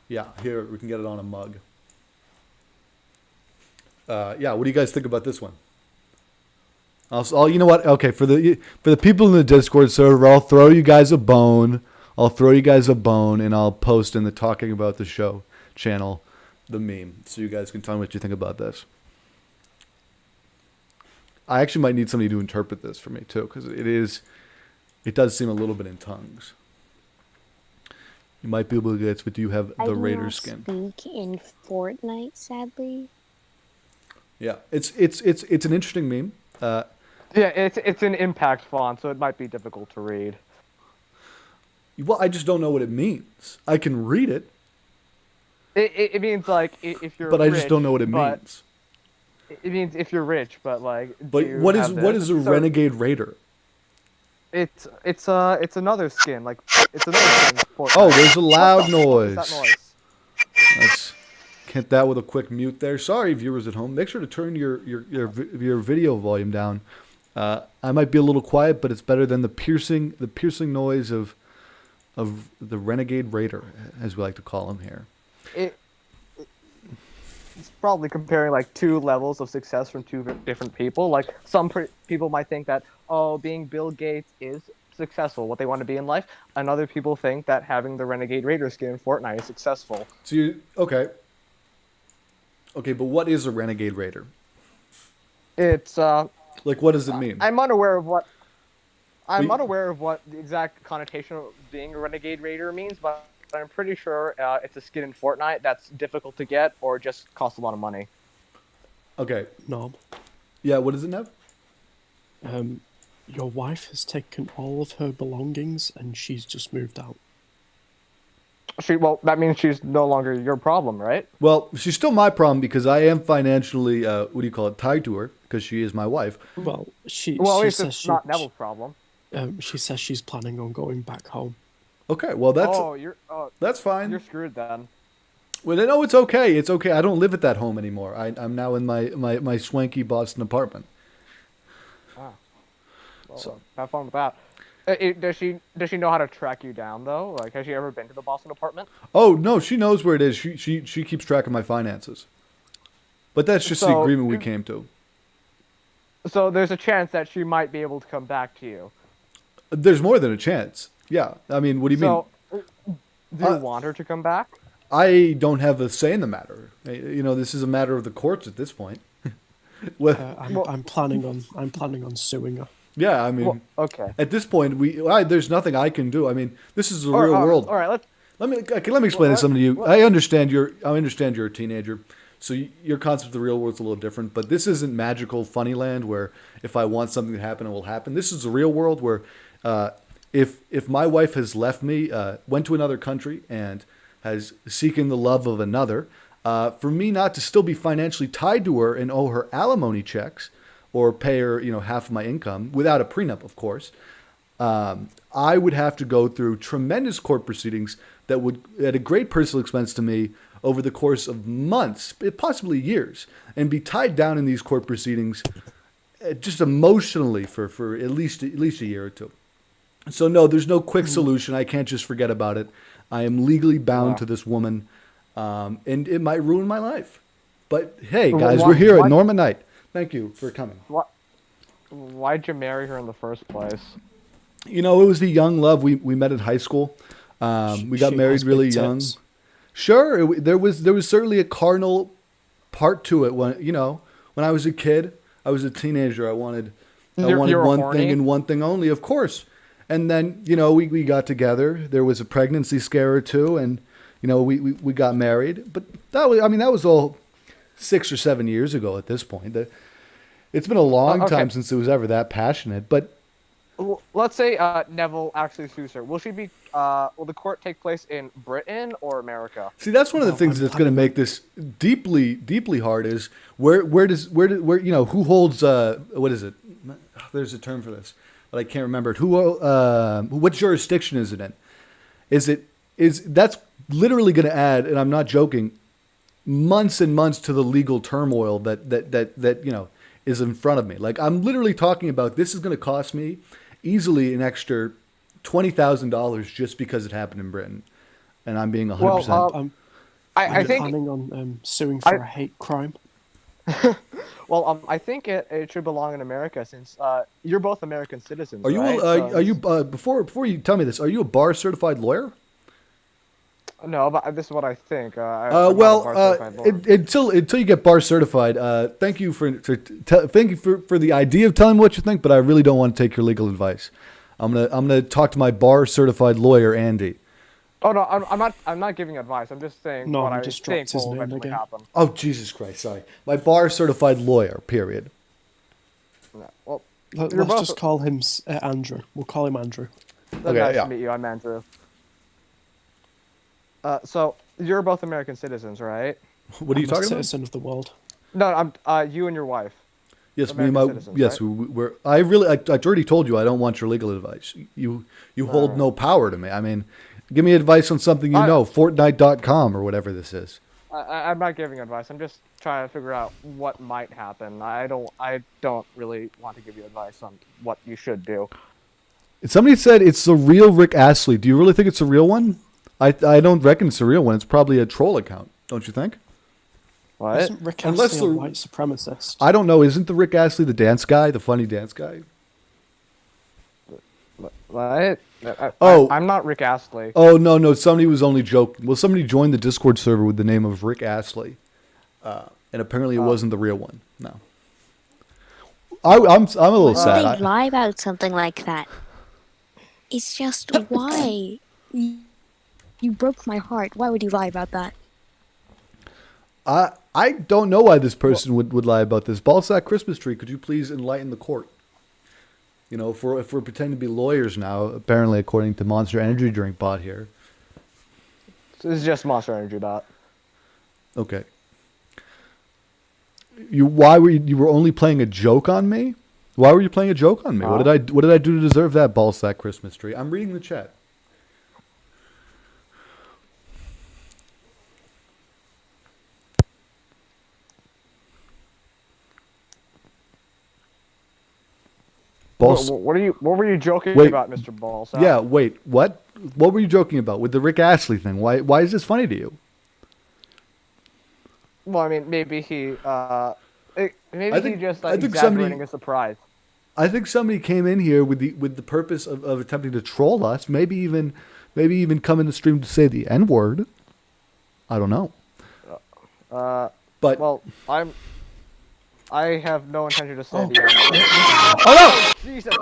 Yeah, here, we can get it on a mug. Yeah, what do you guys think about this one? You know what? Okay, for the people in the Discord server, I'll throw you guys a bone. And I'll post in the Talking About the Show channel the meme, so you guys can tell me what you think about this. I actually might need somebody to interpret this for me too, because it does seem a little bit in tongues. You might be able to get it, but do you have the Raider skin? I do not speak in Fortnite, sadly. Yeah, it's an interesting meme. Yeah, it's an impact font, so it might be difficult to read. Well, I just don't know what it means. I can read it, It means like if you're. but I just rich, don't know what it but- means. It means if you're rich, but like. But do you what have is this? a So Renegade Raider? It's another skin. Like it's another skin. For Oh, there's a What loud the fuck is noise. that noise? Let's hit that with a quick mute there. Sorry, viewers at home. Make sure to turn your video volume down. I might be a little quiet, but it's better than the piercing noise of the Renegade Raider, as we like to call him here. It's probably comparing like two levels of success from two different people. Like some people might think that being Bill Gates is successful, what they want to be in life, and other people think that having the Renegade Raider skin in Fortnite is successful. So okay, but what is a Renegade Raider? It's Like, what does it mean? I'm unaware of what We- unaware of what the exact connotation of being a Renegade Raider means, but I'm pretty sure it's a skin in Fortnite that's difficult to get or just costs a lot of money. Okay, Norm, yeah, what does it have? your wife has taken all of her belongings and she's just moved out. Well, that means she's no longer your problem, right? Well, she's still my problem because I am financially, tied to her because she is my wife. Well, she Well, at she least says it's not Neville's problem. she says she's planning on going back home. Okay, well that's fine. You're screwed then. Well, no, it's okay. It's okay. I don't live at that home anymore. I'm now in my swanky Boston apartment. Well, have fun with that. Does she know how to track you down though? Like, has she ever been to the Boston apartment? Oh no, she knows where it is. She keeps track of my finances. But that's just the So- agreement we came to. So there's a chance that she might be able to come back to you. There's more than a chance. Yeah. I mean, what do you mean? So, do you want her to come back? I don't have a say in the matter. This is a matter of the courts at this point. Well, I'm planning on suing her. yeah, I mean, Well, okay. at this point, there's nothing I can do. I mean, this is the All right, real all right, world. All right, let's. Let me explain something to you. I understand you're a teenager, so your concept of the real world's a little different. But this isn't magical Funnyland where if I want something to happen, it will happen. This is the real world where if my wife has left me, went to another country, and has seeking the love of another, for me not to still be financially tied to her and owe her alimony checks or pay her, half of my income without a prenup, of course, I would have to go through tremendous court proceedings that would, at a great personal expense to me, over the course of months, possibly years, and be tied down in these court proceedings, just emotionally for at least a year or two. So no, there's no quick solution. I can't just forget about it. I am legally bound to this woman, and it might ruin my life. But hey, guys, we're here at Norma Night. Thank you for coming. Why'd you marry her in the first place? It was the young love. We met at high school. We got married really young. Sure, there was certainly a carnal part to it. When I was a kid, I was a teenager. I wanted one thing and one thing only, of course. And then we got together. There was a pregnancy scare or two, and we got married. But that was all 6 or 7 years ago at this point. It's been a long time since it was ever that passionate. But let's say Neville actually sues her. Will the court take place in Britain or America? See, that's one of the things that's going to make this deeply, deeply hard. Is where who holds what is it? There's a term for this, but I can't remember it. What jurisdiction is it in? That's literally going to add, and I'm not joking, months and months to the legal turmoil that is in front of me. Like, I'm literally talking about, this is going to cost me easily an extra $20,000 just because it happened in Britain, and I'm being 100%. Well, I think planning on suing for a hate crime. Well, I think it should belong in America, since you're both American citizens. Are you? Right? Are you? Before you tell me this, are you a bar certified lawyer? No, but this is what I think. Until you get bar certified, thank you for the idea of telling me what you think, but I really don't want to take your legal advice. I'm gonna talk to my bar certified lawyer, Andy. Oh no, I'm not giving advice. I'm just saying what I think will eventually happen. Oh, Jesus Christ! Sorry, my bar certified lawyer. Period. No, well, let's just call him Andrew. We'll call him Andrew. Nice to meet you. I'm Andrew. So you're both American citizens, right? What are you talking about? Citizen of the world. No, I'm you and your wife. Yes, we're. I already told you I don't want your legal advice. You hold no power to me. I mean, give me advice on something Fortnite.com or whatever this is. I'm not giving advice. I'm just trying to figure out what might happen. I don't really want to give you advice on what you should do. Somebody said it's the real Rick Astley. Do you really think it's a real one? I don't reckon it's a real one. It's probably a troll account, don't you think? What? Isn't Rick Astley a white supremacist? I don't know. Isn't the Rick Astley the dance guy, the funny dance guy? What? I'm not Rick Astley. Oh, no. Somebody was only joking. Well, somebody joined the Discord server with the name of Rick Astley. And apparently it wasn't the real one. No. I'm a little sad. Why would they lie about something like that? It's just why? You broke my heart. Why would you lie about that? I don't know why this person would lie about this. Ballsack Christmas tree, could you please enlighten the court? If we're pretending to be lawyers now, apparently according to Monster Energy Drink Bot here. This is just Monster Energy Bot. Okay. You were only playing a joke on me? Why were you playing a joke on me? What did I do to deserve that, Ballsack Christmas tree? I'm reading the chat. What were you joking about, Mr. Balls? Yeah, wait, what? What were you joking about with the Rick Astley thing? Why is this funny to you? Well, I mean, maybe he just exaggerating a surprise. I think somebody came in here with the purpose of attempting to troll us. Maybe even come in the stream to say the N-word. I don't know. I have no intention to say the N-word. Oh no! Jesus.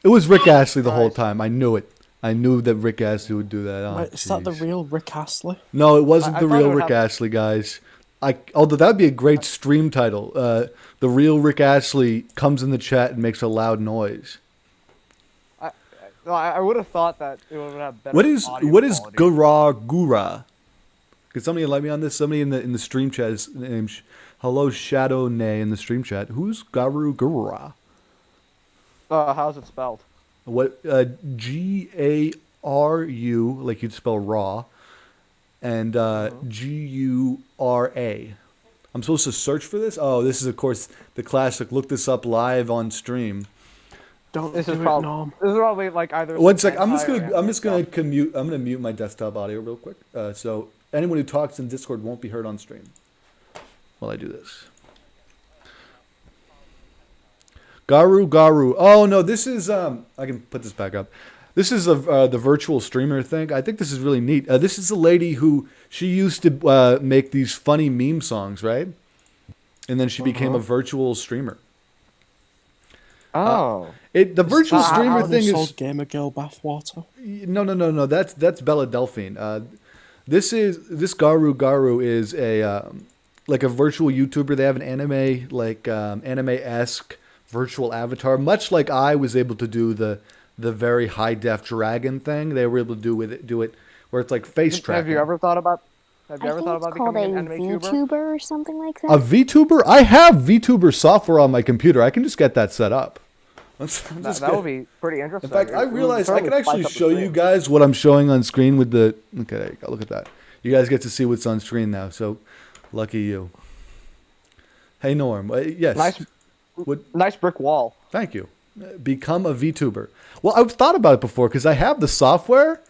It was Rick Astley the whole time. I knew it. I knew that Rick Astley would do that. Wait, is that the real Rick Astley? No, it wasn't the real Rick Astley, guys. Although that would be a great stream title. The real Rick Astley comes in the chat and makes a loud noise. No, I would have thought that it would have better. What is audio quality. Garagura? Could somebody enlighten me on this? Somebody in the stream chat is named Hello Shadow Nay in the stream chat. Who's Garagura? How's it spelled? What Garu, like you'd spell raw, and Gura. I'm supposed to search for this? Oh, this is of course the classic. Look this up live on stream. Don't This do is it, probably Norm. this is probably like either. One some sec. I'm just hentai or gonna I'm anime just gonna stuff. commute. I'm gonna mute my desktop audio real quick. So anyone who talks in Discord won't be heard on stream while I do this. Garu. Oh no, this is I can put this back up. This is the virtual streamer thing. I think this is really neat. This is a lady who she used to make these funny meme songs, right? And then she became a virtual streamer. Oh. The virtual how streamer They thing is sold Gamer Girl bathwater. no. That's Bella Delphine. This Garu is a like a virtual YouTuber. They have an anime like anime-esque virtual avatar, much like I was able to do the very high def dragon thing. They were able to do it where it's like face tracking. Have you ever thought about? Have you I ever think thought it's about called a becoming an anime tuber? VTuber or something like A that. VTuber? I have VTuber software on my computer. I can just get that set up. That would be pretty In interesting. fact, I It would realized I certainly can actually spice up the show you stream. guys what I'm showing on screen with the. Okay, there you go. Look at that. You guys get to see what's on screen now. So, lucky you. Hey Norm. Yes. Nice, What? nice brick wall. Thank you. Become a VTuber. Well, I've thought about it before because I have the software.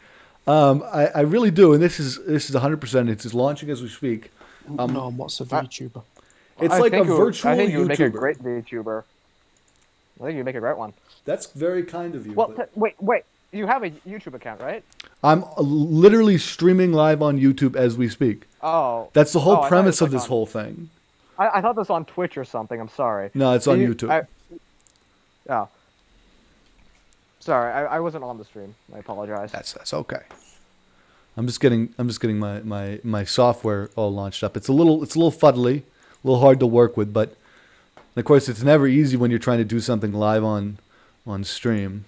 I really do, and this is 100%. It's launching as we speak. Norm, what's a VTuber? It's I like a think virtual I think you would make a YouTuber. great VTuber. I think you'd make a great one. That's very kind of you. Well, but wait. You have a YouTube account, right? I'm literally streaming live on YouTube as we speak. Oh. That's the whole Oh, I thought it premise was of like this on- whole thing. I thought this was on Twitch or something. I'm sorry. No, it's on You- YouTube. Oh. Sorry, I wasn't on the stream. I apologize. That's okay. I'm just getting my software all launched up. It's a little fuddly, a little hard to work with, but of course it's never easy when you're trying to do something live on stream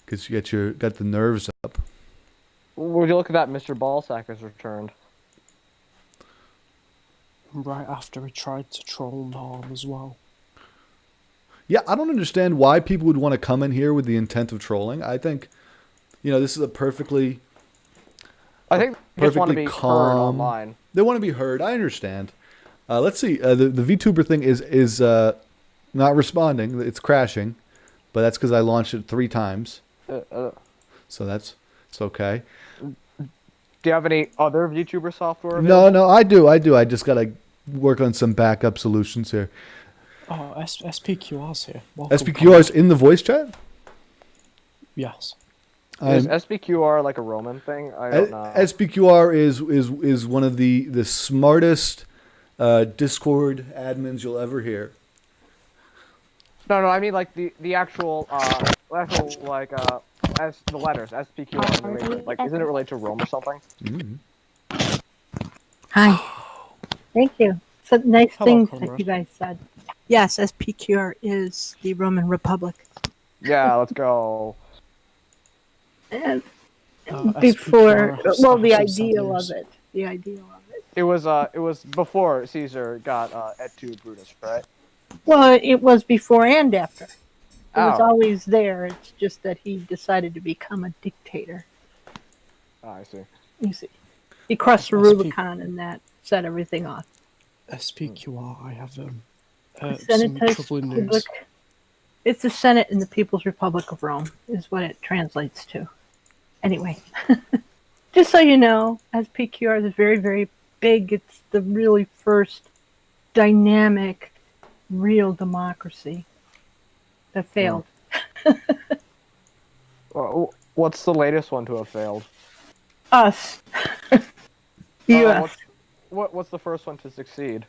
because you got the nerves up. Would you look at that? Mr. Ballsack has returned. Right after he tried to troll Norm as well. Yeah, I don't understand why people would want to come in here with the intent of trolling. I think, this is a perfectly I think they just want to perfectly be heard calm. online. They want to be heard. I understand. Let's see. The VTuber thing is not responding. It's crashing, but that's because I launched it 3 times. So it's okay. Do you have any other VTuber software? No, I do. I just gotta work on some backup solutions here. Oh, SPQR's here. Welcome, SPQR's in the voice chat. Yes. Is SPQR like a Roman thing? I don't know. SPQR is one of the smartest Discord admins you'll ever hear. No, I mean like the actual like as the letters SPQR. Like, isn't it related to Rome or something? Hi. Thank you. So nice Hello, things Conrad. that you guys said. Yes, SPQR is the Roman Republic. Yeah, let's go. And SPQR before, has well, the some ideal values. of it. The ideal of it. It was before Caesar got et tu Brutus, right? Well, it was before and after. It was Oh. always there. It's just that he decided to become a dictator. Oh, I see. You see, he crossed the SP Rubicon, and that set everything off. SPQR, I have some Senatus troubling news. Public. It's the Senate in the People's Republic of Rome, is what it translates to. Anyway, just so you know, SPQR is very, very big. It's the really first dynamic, real democracy that failed. Well, what's the latest one to have failed? Us. The U.S. What's the first one to succeed?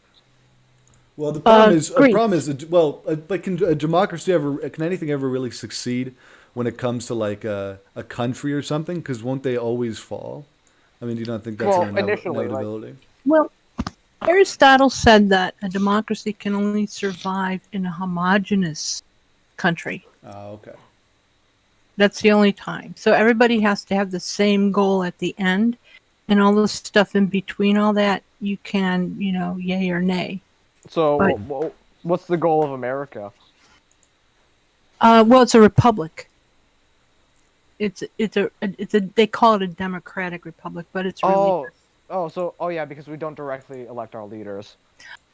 Well, the problem is, Greece. but can a democracy can anything ever really succeed when it comes to like a country or something? Because won't they always fall? I mean, do you not think that's Well, an initially, like- inevitability? Well, Aristotle said that a democracy can only survive in a homogeneous country. Oh, okay. That's the only time. So everybody has to have the same goal at the end, and all the stuff in between all that, you can, yay or nay. So, But- what's the goal of America? Well, it's a republic. It's a they call it a democratic republic, but it's really Yeah, because we don't directly elect our leaders.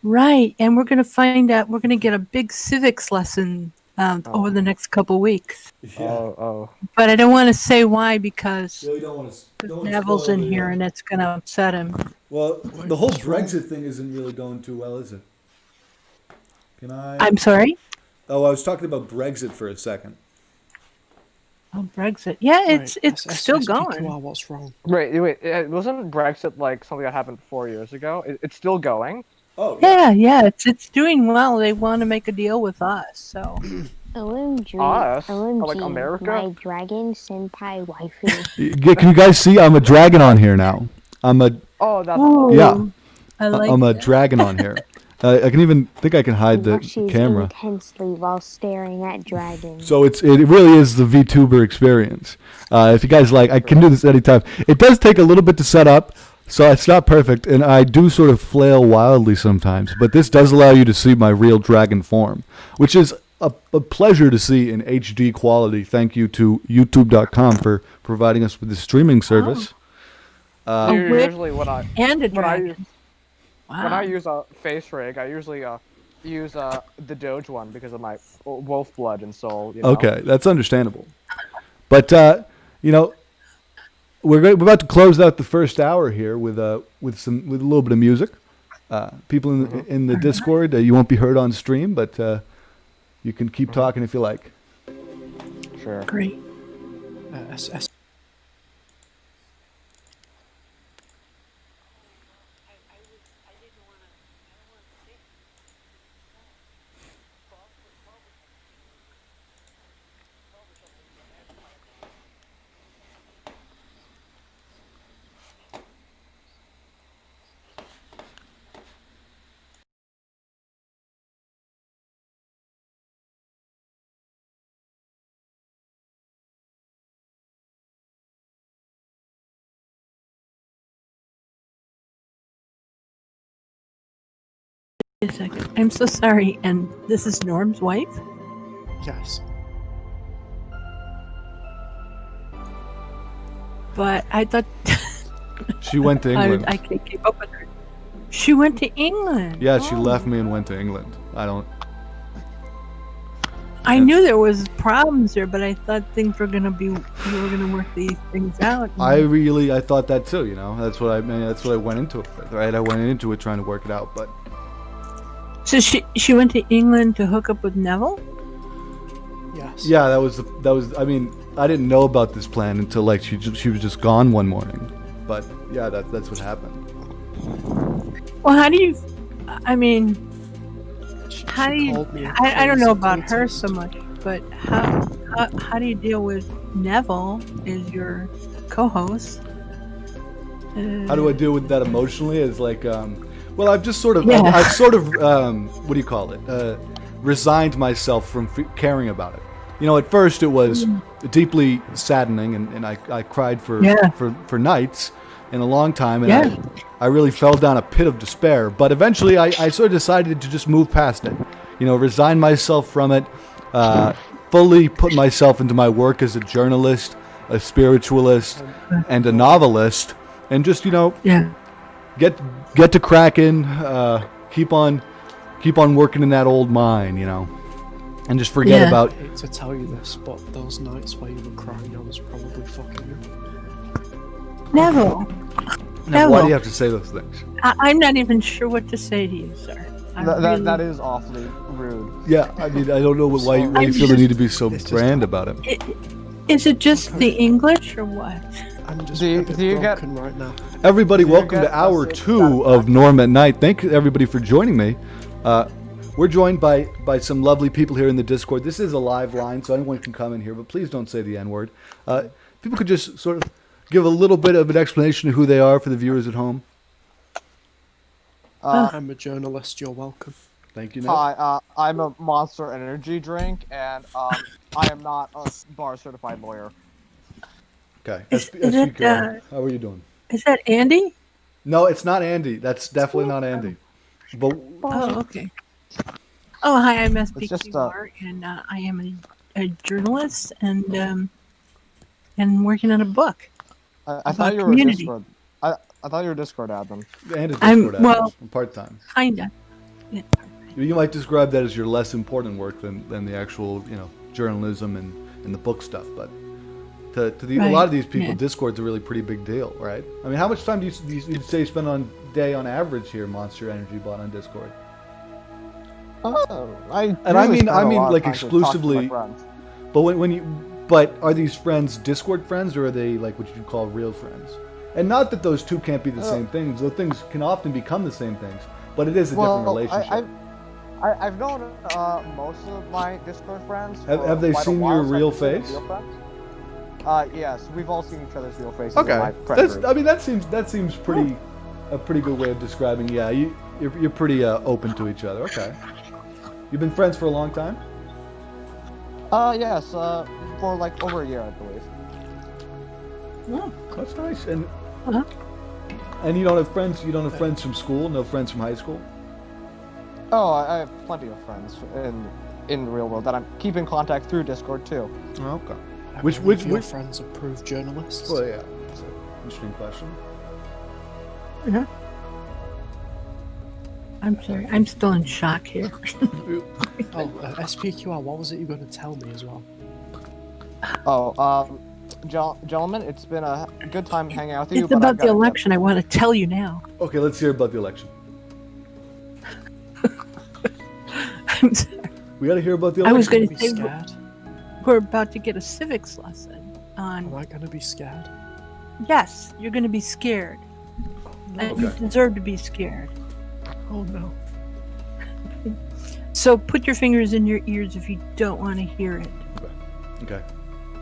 right. And we're gonna find out. We're gonna get a big civics lesson over the next couple weeks. Oh. But I don't want to say why because Really don't want to. Neville's in here and it's gonna upset him. Well, the whole Brexit thing isn't really going too well, is it? Can I? I'm sorry. Oh, I was talking about Brexit for a second. Oh, Brexit. Yeah, it's Right, still SPQR, going. what's wrong? Wait. Wasn't Brexit like something that happened 4 years ago? It's still going. Oh, Yeah, it's doing well. They want to make a deal with us, so. OMG. Us? OMG. Like America? My dragon senpai waifu. Can you guys see? I'm a dragon on here now. I'm a Oh, that's Ooh, Yeah. I like I'm a that. dragon on here. I can even think I can hide the Watches camera. intensely while staring at dragons. So it really is the VTuber experience. If you guys like, I can do this anytime. It does take a little bit to set up, so it's not perfect, and I do sort of flail wildly sometimes. But this does allow you to see my real dragon form, which is a pleasure to see in HD quality. Thank you to YouTube.com for providing us with this streaming service. usually when I And a when I dragon. Wow. when I use a face rig, I usually use the Doge one because of my wolf blood and soul. You know? Okay, that's understandable. But we're about to close out the first hour here with a little bit of music. People in the Discord, you won't be heard on stream, but you can keep talking if you like. Sure. Great. SS Wait a second. I'm so sorry. And this is Norm's wife? Yes. But I thought She went to England. I can't keep up with her. She went to England. Yeah, she Oh. left me and went to England. I knew there was problems there, but I thought things were gonna be. You were gonna work these things out. I thought that too. That's what I went into it with, right? I went into it trying to work it out, but So she went to England to hook up with Neville. Yes. yeah, that was. I mean, I didn't know about this plan until like she was just gone one morning. But yeah, that's what happened. Well, how do you? I mean, She how do you? called me a I don't know crazy about her contest. so much, but how do you deal with Neville as your co-host? How do I deal with that emotionally? It's like, well, I've just sort of, Yeah. I've sort of, what do you call it? Resigned myself from caring about it. At first it was deeply saddening, and I cried for Yeah. for nights in a long time, and Yeah. I really fell down a pit of despair. But eventually, I sort of decided to just move past it. Resign myself from it, fully put myself into my work as a journalist, a spiritualist, and a novelist, and just Yeah. get to cracking, keep on working in that old mine, and just forget Yeah. about. I hate to tell you this, but those nights where you were crying, I was probably fucking you. Neville, Now, why do Neville. you have to say those things? I'm not even sure what to say to you, sir. I really- That is awfully rude. Yeah, I mean, I don't know why you I'm feel the just- need to be so it's just- grand about it. Is it just the English or what? I'm just Do you- a bit do you get- broken right now. Everybody, you welcome get to hour message 2 of Norm at Night. Thank everybody for joining me. We're joined by some lovely people here in the Discord. This is a live line, so anyone can come in here, but please don't say the N-word. People could just sort of give a little bit of an explanation of who they are for the viewers at home. I'm a journalist, you're welcome. Thank you, Ness. Hi, I'm a Monster Energy drink, and I am not a bar certified lawyer. Okay. Is SPQR, it, how are you doing? Is that Andy? No, it's not Andy. That's definitely not Andy. But Oh, okay. Oh, hi, I'm It's just, SPQR, and I am a journalist and working on a book. I thought you were a community. Discord. I thought you were a Discord admin. and a I'm- Discord well- admin, part-time. Kinda. Yeah. You might describe that as your less important work than the actual, journalism and the book stuff. But a Right, lot of these people, yeah. Discord's a really pretty big deal, right? I mean, how much time do you say you spend on day on average here, Monster Energy Bot on Discord? I I really mean- spend I a mean, lot of like, time just talking to my exclusively- friends. But are these friends Discord friends, or are they like what you call real friends? And not that those two can't be the same things. Those things can often become the same things, but it is a different relationship. I've known most of my Discord friends. Have for they quite a seen while, your so I real consider them face? real friends. Yes, we've all seen each other's real faces. In Okay, my friend group. that seems pretty a pretty good way of describing. Yeah, you're pretty open to each other. Okay, you've been friends for a long time. Yes, for like over a year, I believe. That's nice. And Uh-huh. and you don't have friends. You don't have friends from school. No friends from high school. Oh, I have plenty of friends in the real world that I'm keep in contact through Discord too. Oh, okay. How Which- many which- of your which- friends are proved journalists? Well, yeah. That's an interesting question. I'm sorry, I'm still in shock here. Oh, SPQR, what was it you were going to tell me as well? Oh, gentlemen, it's been a good time hanging out with you. It's but I've about the gotta go. election. I want to tell you now. Okay, let's hear about the election. I'm sorry. We got to hear about the I election. was Am I going going to to be say scared? we're about to get a civics lesson Am on. I going to be scared? Yes, you're going to be scared, and you Okay. deserve to be scared. Oh no. So put your fingers in your ears if you don't want to hear it. Okay.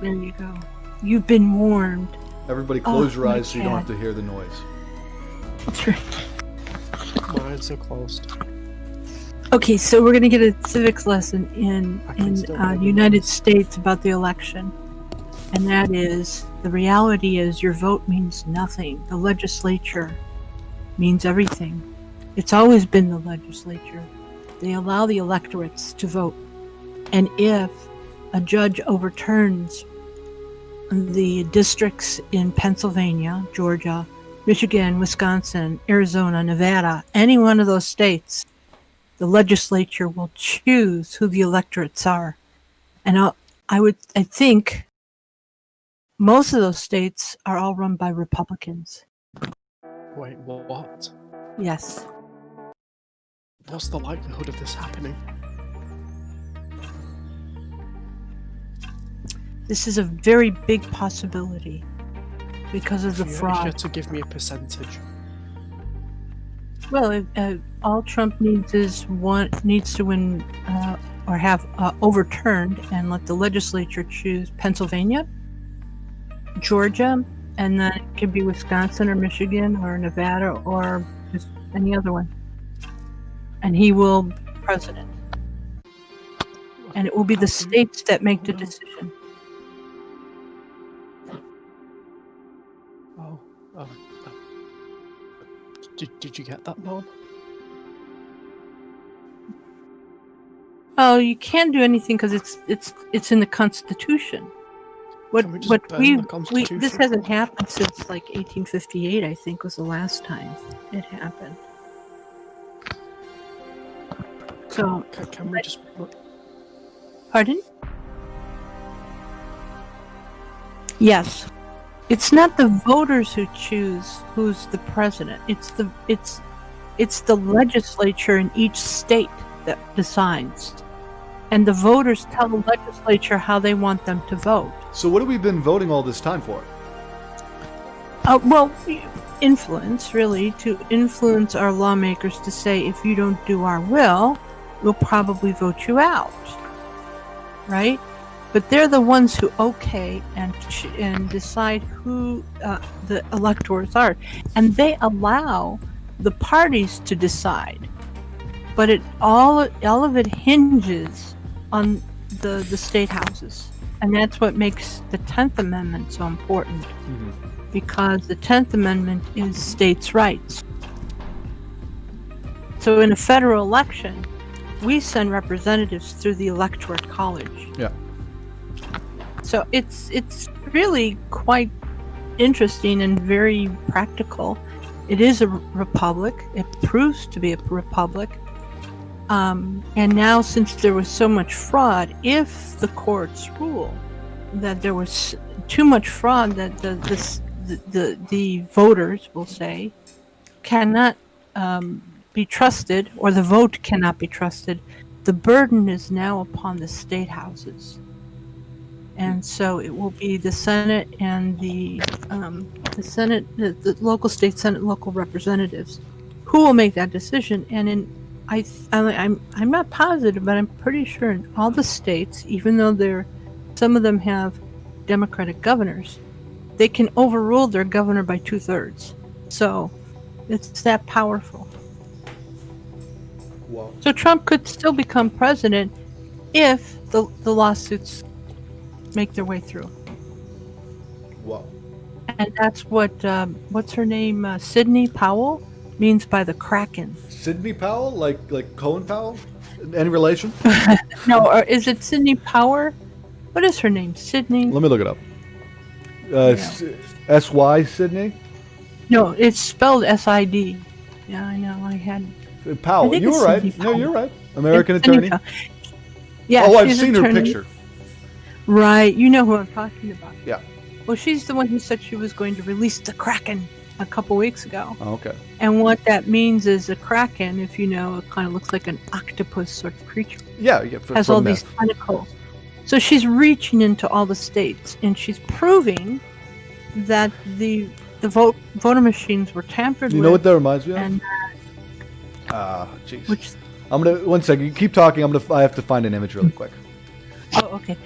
There you go. You've been warned. Everybody, close Oh, your my eyes so you don't God. have to hear the noise. That's right. My eyes are closed. Okay, so we're going to get a civics lesson I can in still hear the United noise. States about the election. And that is, the reality is your vote means nothing. The legislature means everything. It's always been the legislature. They allow the electorates to vote. And if a judge overturns the districts in Pennsylvania, Georgia, Michigan, Wisconsin, Arizona, Nevada, any one of those states, the legislature will choose who the electorates are. And I think most of those states are all run by Republicans. Wait, what? Yes. What's the likelihood of this happening? This is a very big possibility because of the If you fraud. had to give me a percentage. Well, all Trump needs is needs to win or have overturned and let the legislature choose Pennsylvania, Georgia, and then it could be Wisconsin or Michigan or Nevada or just any other one. And he will be president. And it will be the states that make the decision. Oh, did you get that, Mom? Oh, you can't do anything because it's in the Constitution. Can we just burn the this Constitution? hasn't happened since like 1858. I think was the last time it happened. So, Can we just... pardon? Yes, it's not the voters who choose who's the president. It's the legislature in each state that decides. And the voters tell the legislature how they want them to vote. So what have we been voting all this time for? Well, influence, really, to influence our lawmakers to say, if you don't do our will, we'll probably vote you out. Right? But they're the ones who okay and decide who the electors are. And they allow the parties to decide. but all of it hinges on the state houses, and that's what makes the 10th Amendment so important, because the 10th Amendment is states' rights. So in a federal election, we send representatives through the Electoral College. Yeah. So it's really quite interesting and very practical. It is a republic. It proves to be a republic. And now, since there was so much fraud, if the courts rule that there was too much fraud, that the voters, will say, cannot be trusted, or the vote cannot be trusted, the burden is now upon the state houses. And so it will be the Senate and the Senate, the local state Senate, local representatives, who will make that decision. And I'm not positive, but I'm pretty sure in all the states, even though some of them have Democratic governors, they can overrule their governor by 2/3. So it's that powerful. Wow. So Trump could still become president if the lawsuits make their way through. Wow. And that's what what's her name, Sidney Powell, means by the Kraken. Sidney Powell, like Colin Powell? Any relation? No, or is it Sidney Power? What is her name? Sidney? Let me look it up. S-Y, Sidney? No, it's spelled S-I-D. Yeah, I know. I had. I Powell. think You it's were right. Sidney No, Powell. you're right. American It's Sidney attorney. Powell. Yeah. Oh, I've she's seen her attorney. picture. Right. You know who I'm talking about. Yeah. Well, she's the one who said she was going to release the Kraken a couple weeks ago. Oh, okay. And what that means is a Kraken, if you know, it kind of looks like an octopus sort of creature. Yeah. Has all these tentacles. So she's reaching into all the states, and she's proving that the voter machines were tampered with. You know what that reminds me of? And Jeez. which? I'm gonna, one second. You keep talking. I have to find an image really quick. Oh, okay.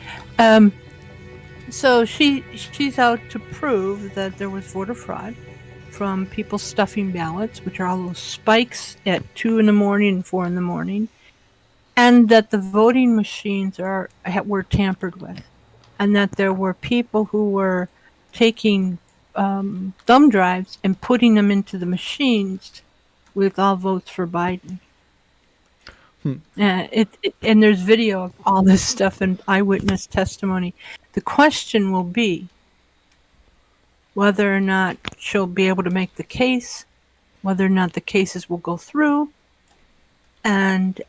So she's out to prove that there was voter fraud from people stuffing ballots, which are all those spikes at 2 in the morning and 4 in the morning, and that the voting machines were tampered with, and that there were people who were taking thumb drives and putting them into the machines with all votes for Biden. And there's video of all this stuff and eyewitness testimony. The question will be whether or not she'll be able to make the case, whether or not the cases will go through, and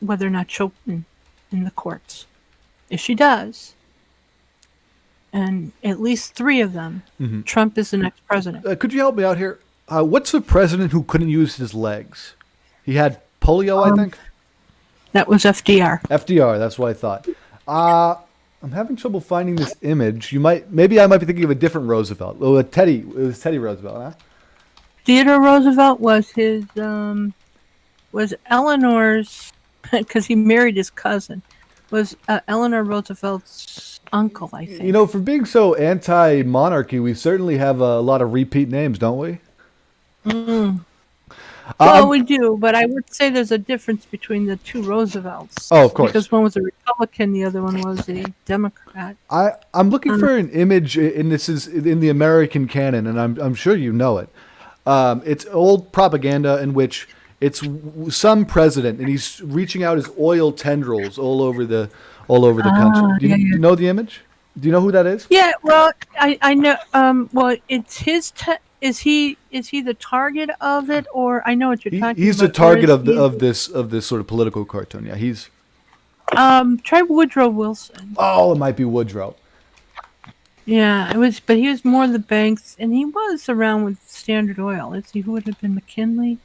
whether or not she'll win in the courts. If she does, and at least 3 of them, Trump is the next president. Could you help me out here? What's the president who couldn't use his legs? He had polio, I think. That was FDR. FDR. That's what I thought. I'm having trouble finding this image. Maybe I might be thinking of a different Roosevelt. Oh, it was Teddy Roosevelt, huh? Theodore Roosevelt was his was Eleanor's, because he married his cousin, was Eleanor Roosevelt's uncle, I think. You know, for being so anti-monarchy, we certainly have a lot of repeat names, don't we? Well, we do, but I would say there's a difference between the 2 Roosevelts. Oh, of course. Because one was a Republican, the other one was a Democrat. I'm looking for an image, and this is in the American canon, and I'm sure you know it. It's old propaganda in which it's some president, and he's reaching out his oil tendrils all over the country. Do you know the image? Do you know who that is? Yeah, well, I know. Well, it's his. Is he the target of it, or I know what you're talking about? He's the target of this sort of political cartoon. Yeah, he's. Try Woodrow Wilson. Oh, it might be Woodrow. Yeah, it was, but he was more the banks, and he was around with Standard Oil. Who would have been McKinley?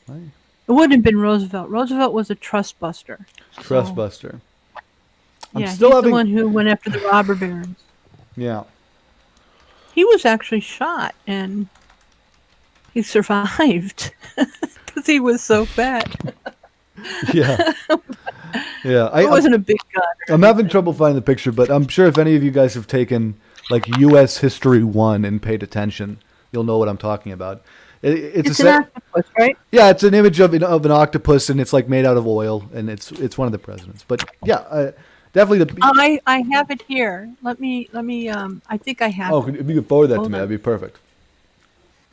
Right. It wouldn't have been Roosevelt. Roosevelt was a trust buster. Trust buster. He's the one who went after the robber barons. Yeah. He was actually shot, and he survived because he was so fat. Yeah. Yeah. It wasn't a big gun. I'm having trouble finding the picture, but I'm sure if any of you guys have taken like U.S. History 1 and paid attention, you'll know what I'm talking about. It's an octopus, right? Yeah, it's an image of an octopus, and it's like made out of oil, and it's one of the presidents. But yeah, definitely the. I have it here. Let me. I think I have. Oh, it. if you could forward that to Hold me, on. that'd be perfect.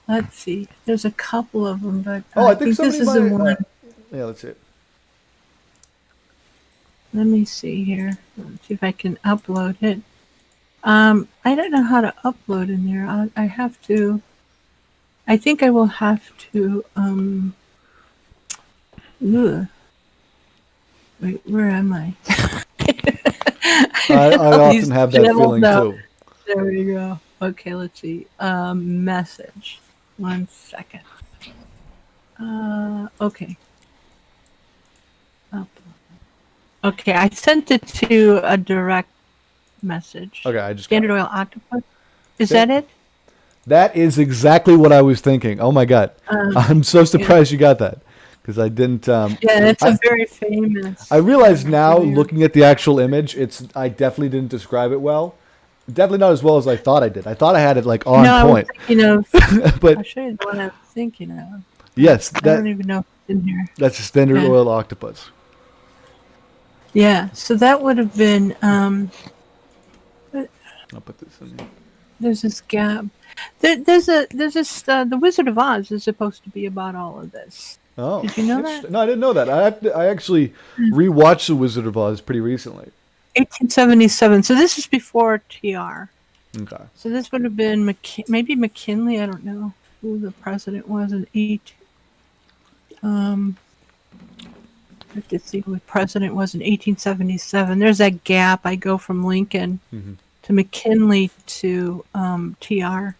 Let's see. There's a couple of them, but Oh, I think this somebody is the might- one. Yeah, let's see it. Let me see here. Let's see if I can upload it. I don't know how to upload in there. I have to. I think I will have to. Ugh. Wait, where am I? I All these often have that jumbled feeling up. too. There we go. Okay, let's see. Message. 1 second. Okay. Upload. Okay, I sent it to a direct message. Okay, I just got Standard it. Oil Octopus. Is Okay. that it? That is exactly what I was thinking. Oh my god, I'm so surprised you got that because I didn't. Yeah, it's I- a very famous. I realize now, Yeah. looking at the actual image, I definitely didn't describe it well. Definitely not as well as I thought I did. I thought I had it like on No, point, I was thinking of. but I'll show you the one I was thinking of. yes, I don't that even know if it's in here. that's a standard Yeah. oil octopus. Yeah, so that would have been. I'll put this in here. There's this gap. There's this. The Wizard of Oz is supposed to be about all of this. Oh, Did you know interesting. No, I didn't know that. I actually rewatched The Wizard of Oz pretty recently. 1877. So this is before TR. Okay. So this would have been maybe McKinley. I don't know who the president was in 8. I have to see who the president was in 1877. There's that gap. I go from Lincoln Mhm. to McKinley to TR.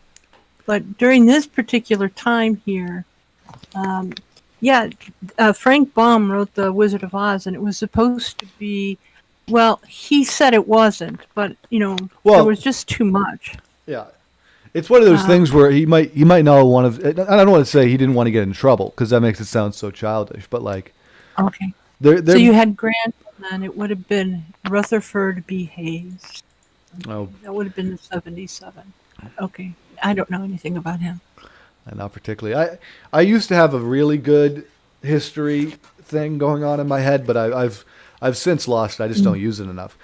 But during this particular time here, Frank Baum wrote The Wizard of Oz, and it was supposed to be. Well, he said it wasn't, but there Well- was just too much. Yeah, it's one of those things where he might not want to. I don't want to say he didn't want to get in trouble because that makes it sound so childish. But like, Okay. they're So you had Grant, and then it would have been Rutherford B. Hayes. oh, That would have been the 77. Okay. I don't know anything about him. not particularly. I used to have a really good history thing going on in my head, but I've since lost it. I just don't use it enough.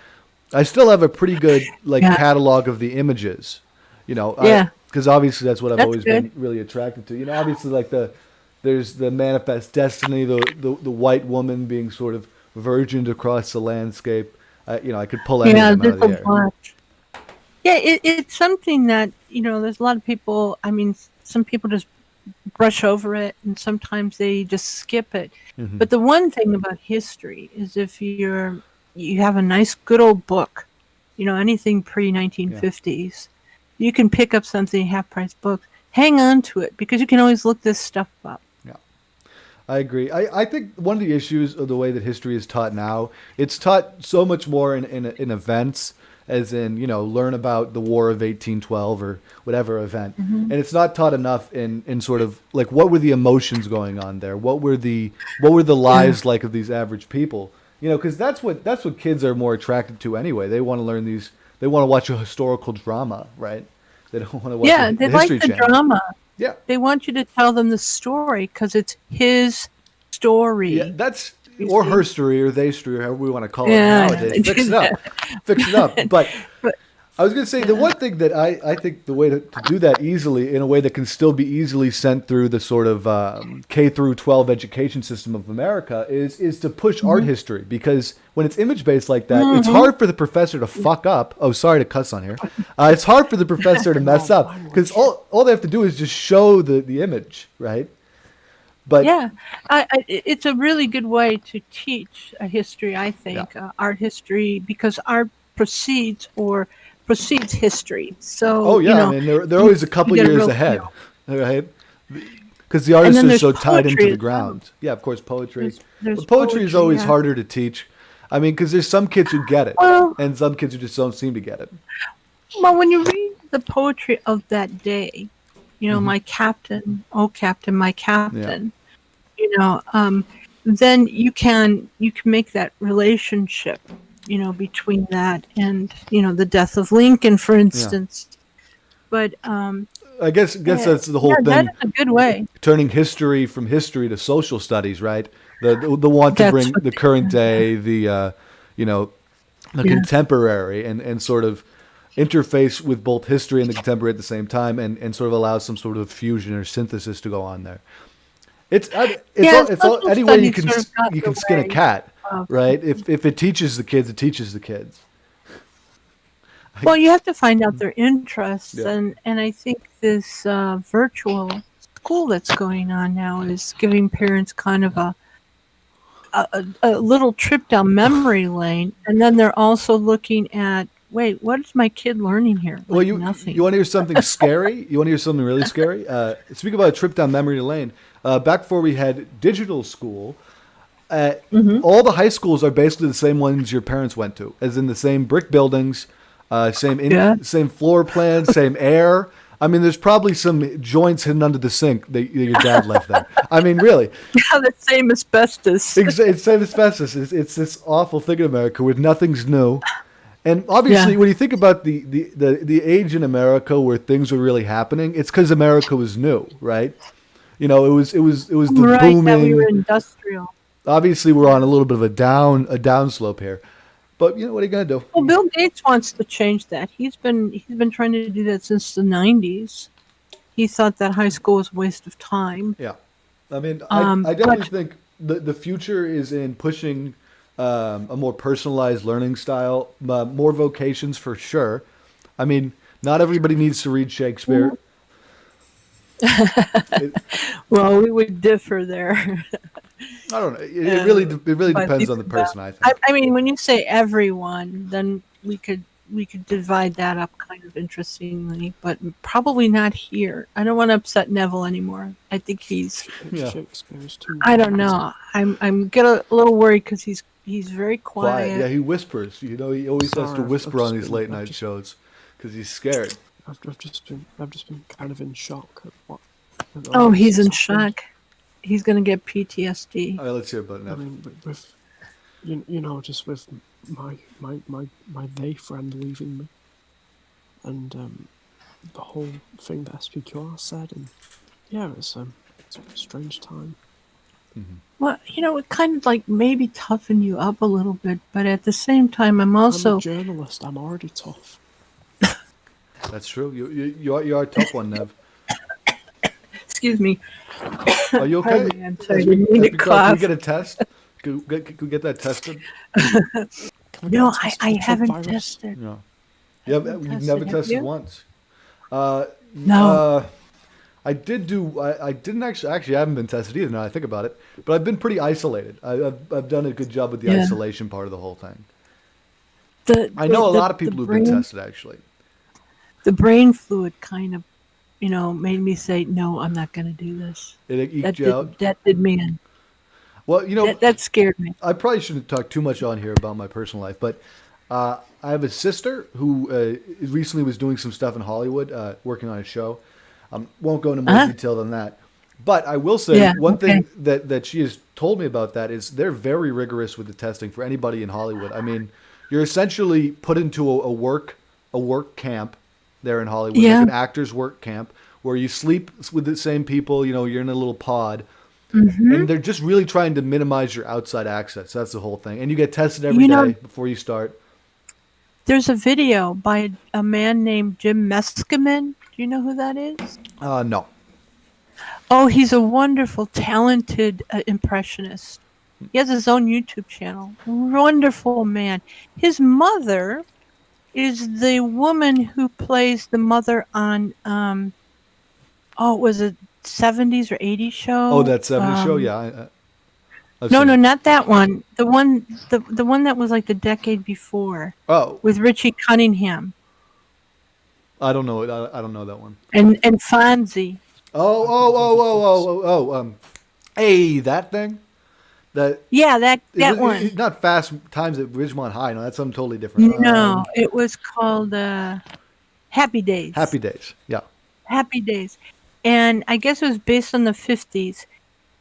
I still have a pretty good Yeah. catalog of the images, Yeah. because obviously that's what I've That's always good. been really attracted to. Obviously like there's the Manifest Destiny, the white woman being sort of virgined across the landscape. I could pull any Yeah, of them out there's of a the air. bunch. Yeah, it's something that, there's a lot of people, some people just brush over it, and sometimes they just skip it. Mhm. But the one thing about history is if you have a nice good old book, anything pre-1950s, you can pick up something half-price book, hang on to it, because you can always look this stuff up. I agree. I think one of the issues of the way that history is taught now, it's taught so much more in events, as in, learn about the War of 1812 or whatever event. And it's not taught enough in sort of like what were the emotions going on there? What were the lives like of these average people? Because that's what kids are more attracted to anyway. They want to learn they want to watch a historical drama, right? They don't want to watch Yeah, the they like History the Channel. drama. Yeah. They want you to tell them the story because it's his story. Yeah, that's You or see? her story or they story, however we want to call Yeah. it nowadays. Fix it up, fix it up. But I was going to say the one thing that I think the way to do that easily in a way that can still be easily sent through the sort of K through 12 education system of America is to push art history, because when it's image based like that, it's hard for the professor to fuck up. Oh, sorry to cuss on here. It's hard for the professor to mess up because all they have to do is just show the image, right? But Yeah, it's a really good way to teach a history, I think, art history, because art precedes history. So, oh yeah, I mean they're always a couple you get a years real ahead, feel. right? Because the artist then is there's so tied into poetry the as well. ground. Yeah, of course, poetry. There's But poetry is always yeah. harder to teach. I mean, because there's some kids who get it, Well- and some kids who just don't seem to get it. Well, when you read the poetry of that day, my captain, oh captain, my captain, then you can make that relationship, between that and the death of Lincoln, for instance. But I guess that's the whole Yeah, that thing. is a good way. Turning history from history to social studies, right? The want to That's bring what the they current do, day, the you know, the Yeah. contemporary, and sort of interface with both history and the contemporary at the same time, and sort of allow some sort of fusion or synthesis to go on there. Yeah, It's all social any way you studies can sort of got you in can the skin a way cat, of- right? If it teaches the kids, it teaches the kids. Well, you have to find out their interests, Yeah. and I think this virtual school that's going on now is giving parents kind of a little trip down memory lane, and then they're also looking at, wait, what is my kid learning here? Well, Like you nothing. want to hear something scary? You want to hear something really scary? Speak about a trip down memory lane. Back before we had digital school, all the high schools are basically the same ones your parents went to, as in the same brick buildings, Yeah. same floor plan, same air. I mean, there's probably some joints hidden under the sink that your dad left there. I mean, really. Yeah, the same asbestos. It's same asbestos. It's this awful thing in America where nothing's new. And obviously, Yeah. when you think about the age in America where things were really happening, it's because America was new, right? You know, it was the Right, booming. that we were industrial. Obviously, we're on a little bit of a down slope here, but you know what are you gonna do? Well, Bill Gates wants to change that. He's been trying to do that since the 90s. He thought that high school was a waste of time. Yeah, I mean, I But- definitely think the future is in pushing a more personalized learning style, more vocations for sure. I mean, not everybody needs to read Shakespeare. Well, we would differ there. I don't know. It really But depends on the people- person. I think. I mean, when you say everyone, then we could divide that up kind of interestingly, but probably not here. I don't want to upset Neville anymore. I think he's. Yeah. Shakespeare is too. I don't know. I'm get a little worried because he's very Quiet. quiet. Yeah, he whispers. You know, he always has Sorry, to I've whisper on just these been- late I've night just- shows because he's scared. I've just been kind of in shock at what. at Oh, all he's this in has happened. shock. He's gonna get PTSD. All right, let's hear about it I now. mean, with you know, just with my they friend leaving me, and the whole thing that SPQR said, and yeah, it's a strange time. Well, you know, it kind of like maybe toughen you up a little bit, but at the same time, I'm I'm also. a journalist. I'm already tough. That's true. You are a tough one, Nev. Excuse me. Are you okay? Pardon me, I'm sorry, I didn't mean to Can we cough. get a test? Can we get that tested? Can we get No, a test for I the Trump haven't virus? tested. No. You've tested, never have tested you? once. No. I did do. I didn't actually. Actually, I haven't been tested either. Now I think about it, but I've been pretty isolated. I've done a good job with the Yeah. isolation part of the whole thing. The, I know a the- lot of the people who've brain, been tested actually. The brain fluid kind of, made me say, no, I'm not going to do this. It eked That you out. did me in. Well, you know, That scared me. I probably shouldn't talk too much on here about my personal life, but I have a sister who recently was doing some stuff in Hollywood, working on a show. Won't go into more Uh-huh. detail than that. But I will say Yeah, one okay. thing that she has told me about that is they're very rigorous with the testing for anybody in Hollywood. I mean, you're essentially put into a work camp there in Hollywood, Yeah. like an actor's work camp, where you sleep with the same people. You know, you're in a little pod. Mm-hmm. And they're just really trying to minimize your outside access. That's the whole thing. And you get tested every You day know- before you start. There's a video by a man named Jim Meskimen. Do you know who that is? No. Oh, he's a wonderful, talented impressionist. He has his own YouTube channel. Wonderful man. His mother is the woman who plays the mother on, it was a 70s or 80s show. Oh, that 70s show? Yeah. I've No, seen no, it. not that one. The one that was like the decade before Oh, with Richie Cunningham I don't know. I don't know that one. and Fonzie. Hey, that thing? That Yeah, that it was- one. not Fast Times at Ridgemont High. No, that's something totally different. No, it was called Happy Days. Happy Days. Yeah. Happy Days. And I guess it was based on the 50s.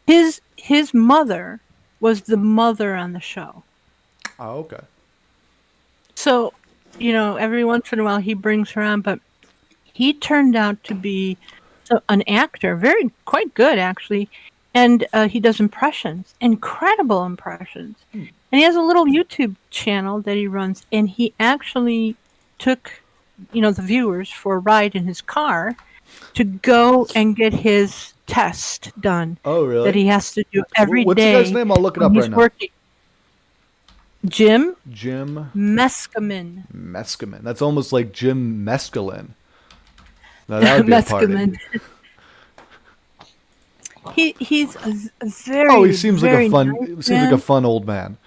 His mother was the mother on the show. Oh, okay. So, every once in a while he brings her on, but he turned out to be an actor, quite good actually, and he does impressions, incredible impressions. And he has a little YouTube channel that he runs, and he actually took, the viewers for a ride in his car to go and get his test done. Oh, really? That he has to do every day. What's the guy's name? I'll look it up right now. Working. Jim Meskimen. Meskimen. That's almost like Jim Mescaline. Now, that would be a party. He's a very Oh, he seems like a fun. nice Seems man. like a fun old man.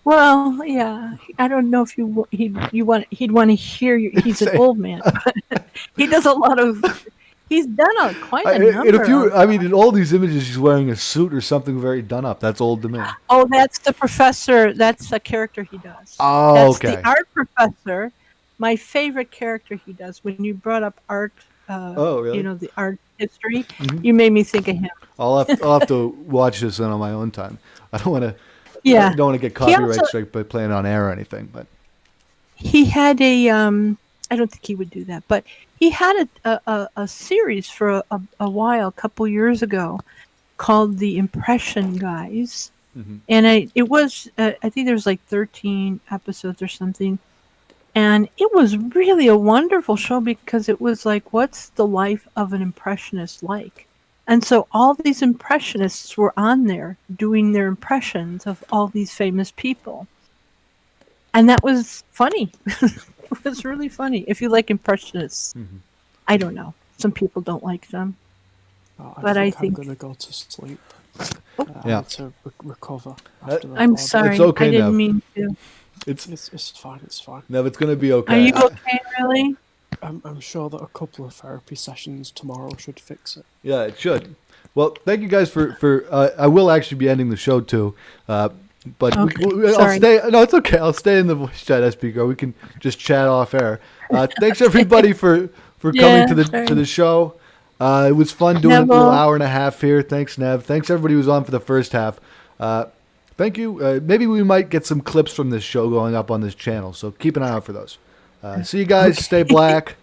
Well, yeah. I don't know if he'd want to hear you. He's an old man. But he does a lot of. He's done quite a number. In all these images, he's wearing a suit or something very done up. That's old to me. Oh, that's the professor. That's a character he does. Oh, that's okay. the art professor. My favorite character he does. When you brought up art, Really? the art history, you made me think of him. I'll have to watch this on my own time. I don't want to. Yeah. I don't want to get copyright strike by playing on air or anything. But he had a. I don't think he would do that, but he had a series for a while, a couple years ago, called The Impression Guys, and it was I think there was like 13 episodes or something, and it was really a wonderful show because it was like, what's the life of an impressionist like? And so all these impressionists were on there doing their impressions of all these famous people, and that was funny. It was really funny. If you like impressionists, I don't know. Some people don't like them. But I think I'm going to go to sleep. Yeah. To recover after that. I'm sorry. It's okay, I didn't Nev. mean to. It's fine. It's fine. No, it's going to be okay. Are you okay, really? I'm sure that a couple of therapy sessions tomorrow should fix it. Yeah, it should. Well, thank you guys for I will actually be ending the show too. But Okay, I'll sorry. stay. No, it's okay. I'll stay in the voice chat, SPGO. We can just chat off air. Thanks everybody for coming to the show. It was fun doing a little hour and a half here. Thanks, Nev. Thanks everybody who was on for the first half. Thank you. Maybe we might get some clips from this show going up on this channel. So keep an eye out for those. See you guys. Stay black.